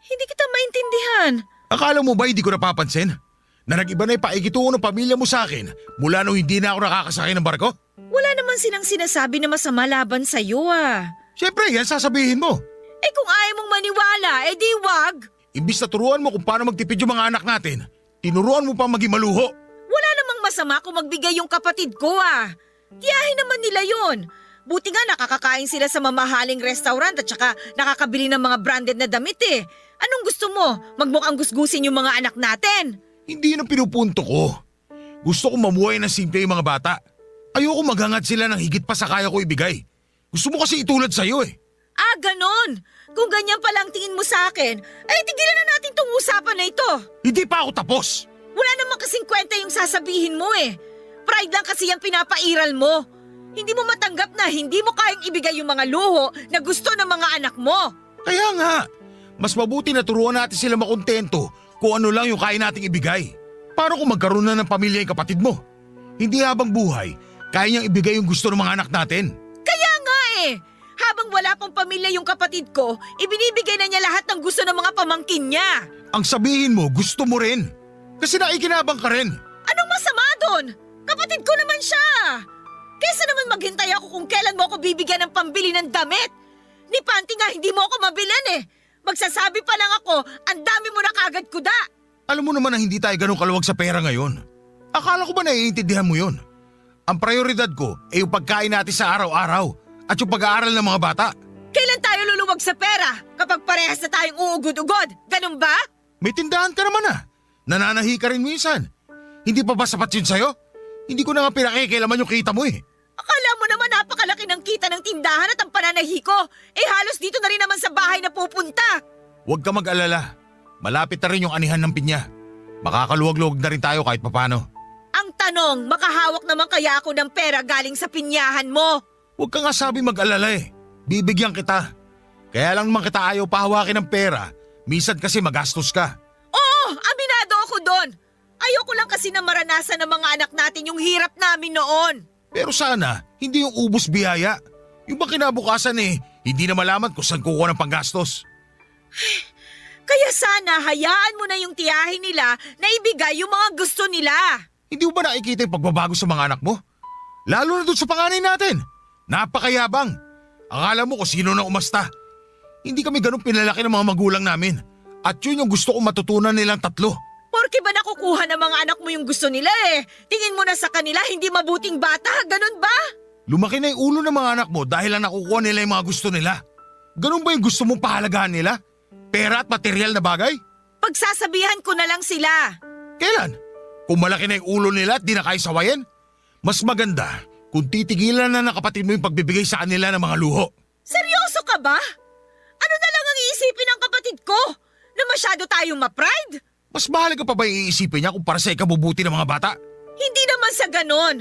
H: Hindi kita maintindihan.
F: Akala mo ba hindi ko napapansin? Na nag-iba na yung paikitungo ng pamilya mo sa akin mula nung hindi na ako nakakasakay ng barko?
H: Wala naman silang sinasabi na masama laban sa'yo
F: Siyempre, yan sasabihin mo.
H: Kung ayaw mong maniwala, di wag.
F: Imbis na turuan mo kung paano magtipid yung mga anak natin, tinuruan mo pa maging maluho.
H: Wala namang masama kung magbigay yung kapatid ko Tiyahin naman nila yon. Buti nga nakakakain sila sa mamahaling restaurant at saka nakakabili ng mga branded na damit Anong gusto mo? Magmukhang gusgusin yung mga anak natin?
F: Hindi yun ang pinupunto ko. Gusto ko mamuhay ng simple yung mga bata. Ayoko maghangad sila ng higit pa sa kaya ko ibigay. Gusto mo kasi itulad sa'yo
H: Ganon. Kung ganyan palang tingin mo sa akin, tigilan na natin tong usapan na ito.
F: Hindi pa ako tapos.
H: Wala naman kasing kwenta yung sasabihin mo Pride lang kasi yung pinapairal mo. Hindi mo matanggap na hindi mo kayang ibigay yung mga luho na gusto ng mga anak mo.
F: Kaya nga, mas mabuti na turuan natin sila makontento kung ano lang yung kaya nating ibigay. Paano kung magkaroon na ng pamilya yung kapatid mo? Hindi habang buhay, kaya niyang ibigay yung gusto ng mga anak natin.
H: Kaya nga habang wala pang pamilya yung kapatid ko, ibinibigay na niya lahat ng gusto ng mga pamangkin niya.
F: Ang sabihin mo, gusto mo rin. Kasi nakikinabang ka rin.
H: Anong masama doon? Kapatid ko naman siya. Kesa naman maghintay ako kung kailan mo ako bibigyan ng pambili ng damit. Ni Panty nga hindi mo ako mabilan Magsasabi pa lang ako, ang dami mo na kagad kuda.
F: Alam mo naman na hindi tayo ganun kaluwag sa pera ngayon. Akala ko ba naiintindihan mo yun? Ang prioridad ko ay yung pagkain natin sa araw-araw at yung pag-aaral ng mga bata.
H: Kailan tayo luluwag sa pera? Kapag parehas na tayong uugod-ugod, ganun ba?
F: May tindahan ka naman Nananahi ka rin minsan. Hindi pa ba sapat yun sa'yo? Hindi ko na nga pinakikialaman yung kita mo eh.
H: Akala mo naman napakalaki ng kita ng tindahan at ang pananahi ko. Eh halos dito na rin naman sa bahay na pupunta.
F: Huwag ka mag-alala. Malapit na rin yung anihan ng pinya. Makakaluwag-luwag na rin tayo kahit papano.
H: Ang tanong, makahawak naman kaya ako ng pera galing sa pinyahan mo?
F: Huwag ka nga sabi mag-alala eh. Bibigyan kita. Kaya lang naman kita ayaw pahawakin ng pera. Minsan kasi magastos ka.
H: Oo, aminado ako doon. Ayoko lang kasi na maranasan ng mga anak natin yung hirap namin noon.
F: Pero sana, hindi yung ubos biyaya. Yung ba kinabukasan eh, hindi na malaman kung saan kukuha ng panggastos.
H: Kaya sana hayaan mo na yung tiyahin nila na ibigay yung mga gusto nila.
F: Hindi mo ba nakikita yung pagbabago sa mga anak mo? Lalo na doon sa panganay natin. Napakayabang. Akala mo kung sino na umasta. Hindi kami ganun pinalaki ng mga magulang namin. At yun yung gusto kong matutunan nilang tatlo.
H: Porke ba nakukuha ng mga anak mo yung gusto nila eh? Tingin mo na sa kanila hindi mabuting bata, ganun ba?
F: Lumaki na yung ulo ng mga anak mo dahil lang nakukuha nila yung mga gusto nila. Ganun ba yung gusto mong pahalagahan nila? Pera at material na bagay?
H: Pagsasabihan ko na lang sila.
F: Kailan? Kung malaki na yung ulo nila at di na kaya sawayan? Mas maganda kung titigilan na ng kapatid mo yung pagbibigay sa kanila ng mga luho.
H: Seryoso ka ba? Ano na lang ang iisipin ng kapatid ko? Na masyado tayong ma-pride?
F: Mas mahalaga pa ba yung iisipin niya kung para sa ikabubuti ng mga bata?
H: Hindi naman sa ganon.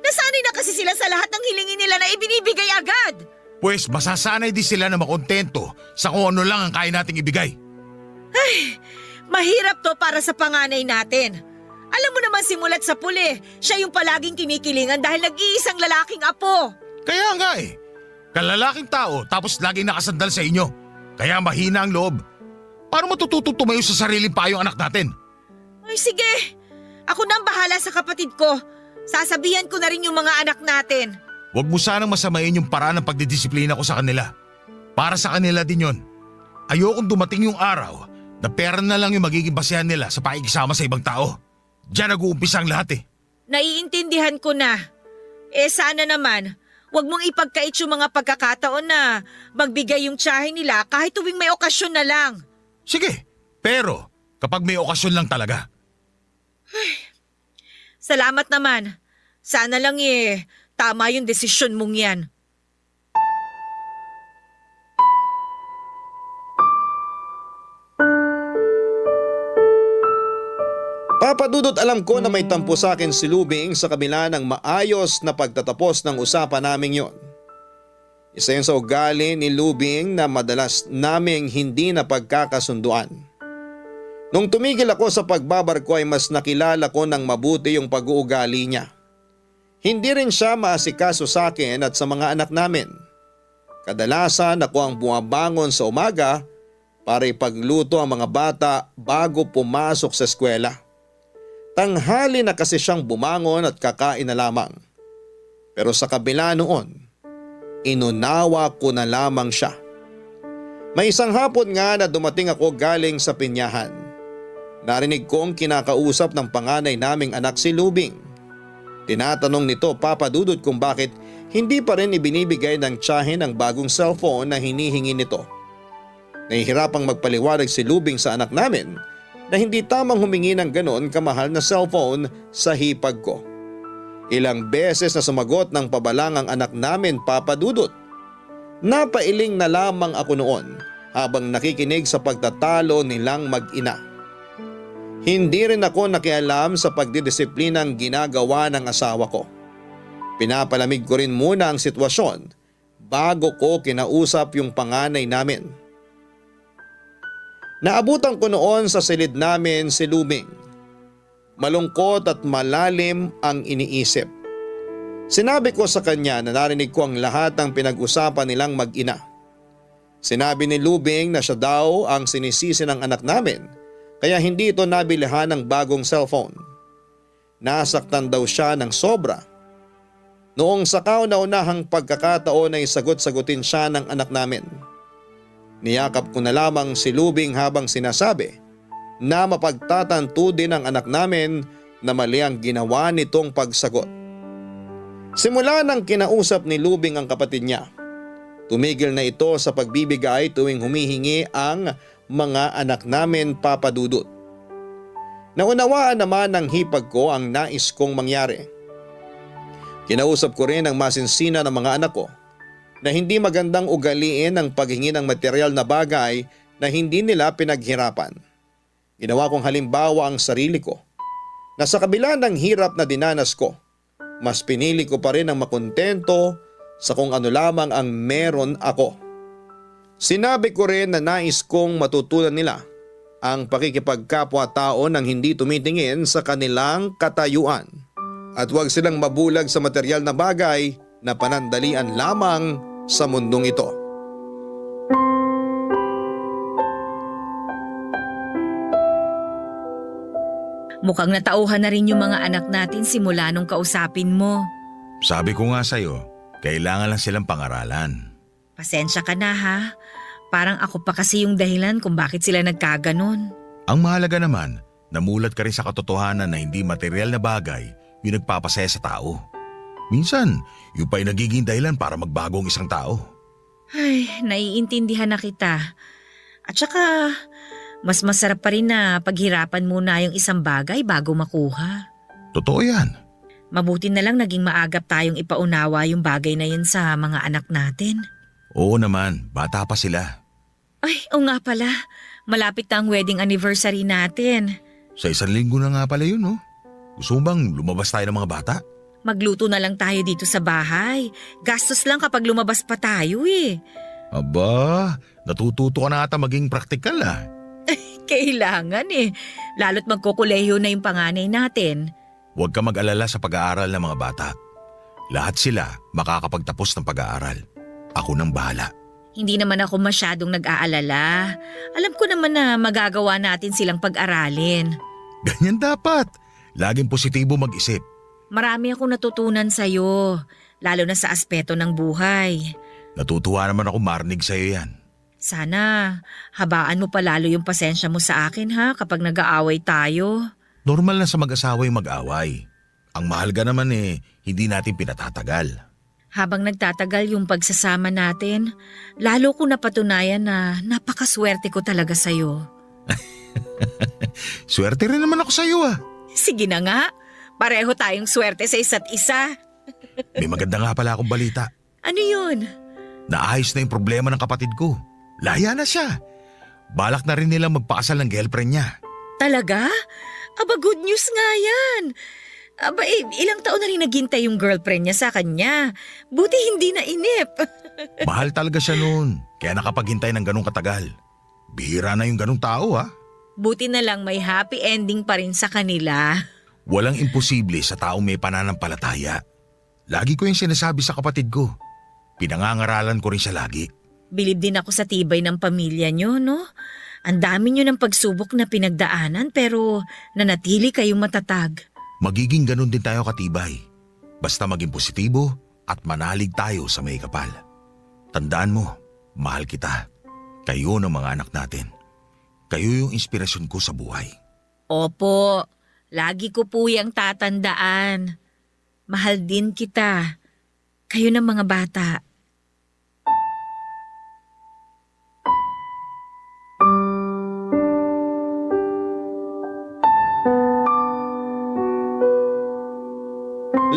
H: Nasanay na kasi sila sa lahat ng hilingin nila na ibinibigay agad.
F: Pues masasanay din sila na makontento sa kung ano lang ang kaya nating ibigay.
H: Mahirap to para sa panganay natin. Alam mo naman simulat sa puli, siya yung palaging kinikilingan dahil nag-iisang lalaking apo.
F: Kaya nga eh. Kalalaking tao tapos laging nakasandal sa inyo. Kaya mahina ang loob. Paano matututo tumayo sa sariling pa yung anak natin?
H: Ay sige, ako na ang bahala sa kapatid ko. Sasabihan ko na rin yung mga anak natin.
F: Huwag mo sanang masamain yung paraan ng pagdidisiplina ko sa kanila. Para sa kanila din yon. Ayokong dumating yung araw na pera na lang yung magiging basehan nila sa pakikisama sa ibang tao. Diyan nag-uumpisa ang lahat eh.
H: Naiintindihan ko na. Sana naman, huwag mong ipagkait yung mga pagkakataon na magbigay yung tiyahin nila kahit tuwing may okasyon na lang.
F: Sige, pero kapag may okasyon lang talaga.
H: Salamat naman. Sana lang tama yung desisyon mong yan.
I: Papadudot alam ko na may tampo sa akin si Lubing sa kabila ng maayos na pagtatapos ng usapan naming yon. Isa yun sa ugali ni Lubing na madalas naming hindi na pagkakasunduan. Nung tumigil ako sa pagbabarko ay mas nakilala ko ng mabuti yung pag-uugali niya. Hindi rin siya maasikaso sa akin at sa mga anak namin. Kadalasan ako ang bumabangon sa umaga para ipagluto ang mga bata bago pumasok sa eskwela. Tanghali na kasi siyang bumangon at kakain na lamang. Pero sa kabila noon, inunawa ko na lamang siya. May isang hapon nga na dumating ako galing sa pinyahan. Narinig kong kinakausap ng panganay naming anak si Lubing. Tinatanong nito Papa Dudut kung bakit hindi pa rin ibinibigay ng tiyahin ang bagong cellphone na hinihingi nito. Nahihirapang magpaliwanag si Lubing sa anak namin na hindi tamang humingi ng ganon kamahal na cellphone sa hipag ko. Ilang beses na sumagot ng pabalang ang anak namin Papa Dudut. Napailing na lamang ako noon habang nakikinig sa pagtatalo nilang mag-ina. Hindi rin ako nakialam sa pagdidisiplinang ginagawa ng asawa ko. Pinapalamig ko rin muna ang sitwasyon bago ko kinausap yung panganay namin. Naabutan ko noon sa silid namin si Lubing. Malungkot at malalim ang iniisip. Sinabi ko sa kanya na narinig ko ang lahat ng pinag-usapan nilang mag-ina. Sinabi ni Lubing na siya daw ang sinisisi ng anak namin kaya hindi ito nabilihan ng bagong cellphone. Nasaktan daw siya ng sobra. Noong sa kauna-unahang pagkakataon ay sagot-sagutin siya ng anak namin. Niyakap ko na lamang si Lubing habang sinasabi na mapagtatanto din ang anak namin na mali ang ginawa nitong pagsagot. Simula nang kinausap ni Lubing ang kapatid niya, tumigil na ito sa pagbibigay tuwing humihingi ang mga anak namin Papa Dudut. Naunawaan naman ng hipag ko ang nais kong mangyari. Kinausap ko rin ang masinsina ng mga anak ko na hindi magandang ugaliin ang paghingi ng material na bagay na hindi nila pinaghirapan. Ginawa kong halimbawa ang sarili ko na sa kabila ng hirap na dinanas ko, mas pinili ko pa rin ang makontento sa kung ano lamang ang meron ako. Sinabi ko rin na nais kong matutunan nila ang pakikipagkapwa-tao nang hindi tumitingin sa kanilang katayuan at huwag silang mabulag sa material na bagay na panandalian lamang sa mundong ito.
H: Mukhang natauhan na rin yung mga anak natin simula nung kausapin mo.
F: Sabi ko nga sa'yo, kailangan lang silang pangaralan.
H: Pasensya ka na ha. Parang ako pa kasi yung dahilan kung bakit sila nagkaganon.
F: Ang mahalaga naman, namulat ka rin sa katotohanan na hindi material na bagay yung nagpapasaya sa tao. Minsan, yung pa'y nagiging dahilan para magbago ang isang tao.
H: Ay, naiintindihan na kita. At saka, mas masarap pa rin na paghirapan muna yung isang bagay bago makuha.
F: Totoo yan.
H: Mabuti na lang naging maagap tayong ipaunawa yung bagay na yun sa mga anak natin.
F: Oo naman, bata pa sila.
H: Ay, o nga pala. Malapit na ang wedding anniversary natin.
F: Sa 1 linggo na nga pala yun, no? Gusto mo bang lumabas tayo ng mga bata?
H: Magluto na lang tayo dito sa bahay. Gastos lang kapag lumabas pa tayo eh.
F: Aba, natututo ka na ata maging praktikal ah.
H: Kailangan eh. Lalo't magkukuleyo na yung panganay natin.
F: Huwag ka mag-alala sa pag-aaral ng mga bata. Lahat sila makakapagtapos ng pag-aaral. Ako nang bahala.
H: Hindi naman ako masyadong nag-aalala. Alam ko naman na magagawa natin silang pag-aralin.
F: Ganyan dapat. Laging positibo mag-isip.
H: Marami akong natutunan sa'yo, lalo na sa aspeto ng buhay.
F: Natutuwa naman ako marinig sa'yo yan.
H: Sana, habaan mo pa lalo yung pasensya mo sa akin ha kapag nag-aaway tayo.
F: Normal na sa mag-asawa yung mag-away. Ang mahalaga naman hindi natin pinatatagal.
H: Habang nagtatagal yung pagsasama natin, lalo ko napatunayan na napakaswerte ko talaga sa'yo.
F: Swerte rin naman ako sa'yo ah.
H: Sige na nga, pareho tayong swerte sa isa't isa.
F: May maganda nga pala akong balita.
H: Ano yun?
F: Naayos na yung problema ng kapatid ko. Laya na siya. Balak na rin nilang magpakasal ng girlfriend niya.
H: Talaga? Aba, good news nga yan. Aba, ilang taon na rin naghintay yung girlfriend niya sa kanya. Buti hindi na inip.
F: Mahal talaga siya noon, kaya nakapaghintay ng ganong katagal. Bihira na yung ganong tao ah.
H: Buti na lang may happy ending pa rin sa kanila.
F: Walang imposible sa taong may pananampalataya. Lagi ko yung sinasabi sa kapatid ko. Pinangangaralan ko rin siya lagi.
H: Bilib din ako sa tibay ng pamilya niyo, no? Ang dami niyo ng pagsubok na pinagdaanan pero nanatili kayong matatag.
F: Magiging ganun din tayo katibay. Basta maging positibo at manalig tayo sa may kapal. Tandaan mo, mahal kita. Kayo ng mga anak natin. Kayo yung inspirasyon ko sa buhay.
H: Opo, lagi ko po yung tatandaan. Mahal din kita. Kayo ng mga bata.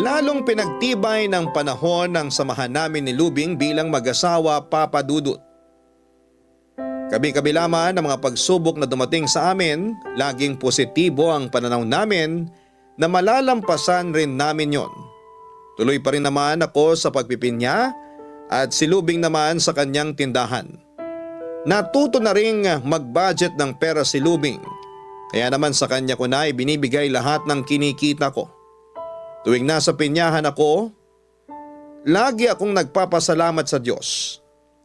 I: Lalong pinagtibay ng panahon ng samahan namin ni Lubing bilang mag-asawa, Papa Dudut. Kabi-kabila man ng mga pagsubok na dumating sa amin, laging positibo ang pananaw namin na malalampasan rin namin yon. Tuloy pa rin naman ako sa pagpipinya at si Lubing naman sa kanyang tindahan. Natuto na ring mag-budget ng pera si Lubing, kaya naman sa kanya ko na ibinibigay lahat ng kinikita ko. Tuwing nasa pinyahan ako, lagi akong nagpapasalamat sa Diyos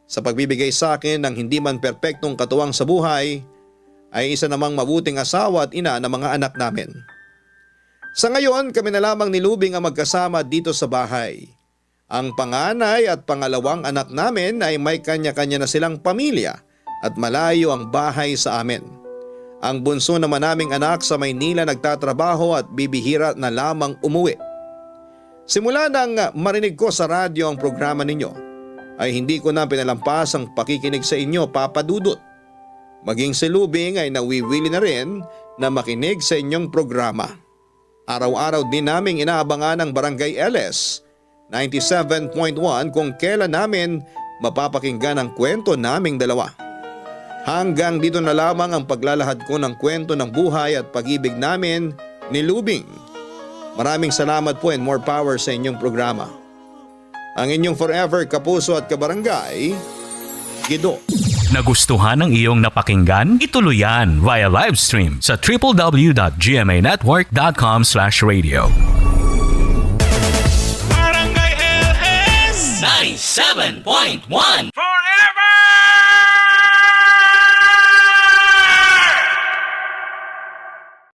I: sa pagbibigay sa akin ng hindi man perpektong katuwang sa buhay ay isa namang mabuting asawa at ina ng mga anak namin. Sa ngayon, kami na lamang ni Lubing ang magkasama dito sa bahay. Ang panganay at pangalawang anak namin ay may kanya-kanya na silang pamilya at malayo ang bahay sa amin. Ang bunso naman naming anak sa Maynila nagtatrabaho at bibihira na lamang umuwi. Simula nang marinig ko sa radyo ang programa ninyo, ay hindi ko na pinalampas ang pakikinig sa inyo, Papa Dudut. Maging si Lubing ay nawiwili na rin na makinig sa inyong programa. Araw-araw din naming inaabangan ang Barangay LS 97.1 kung kailan namin mapapakinggan ang kwento naming dalawa. Hanggang dito na lamang ang paglalahad ko ng kwento ng buhay at pag-ibig namin ni Lubing. Maraming salamat po and more power sa inyong programa. Ang inyong forever kapuso at kabarangay, Gido.
A: Nagustuhan ng iyong napakinggan? Ituloy yan via live stream sa www.gmanetwork.com/radio.
J: Barangay LS 97.1 Forever!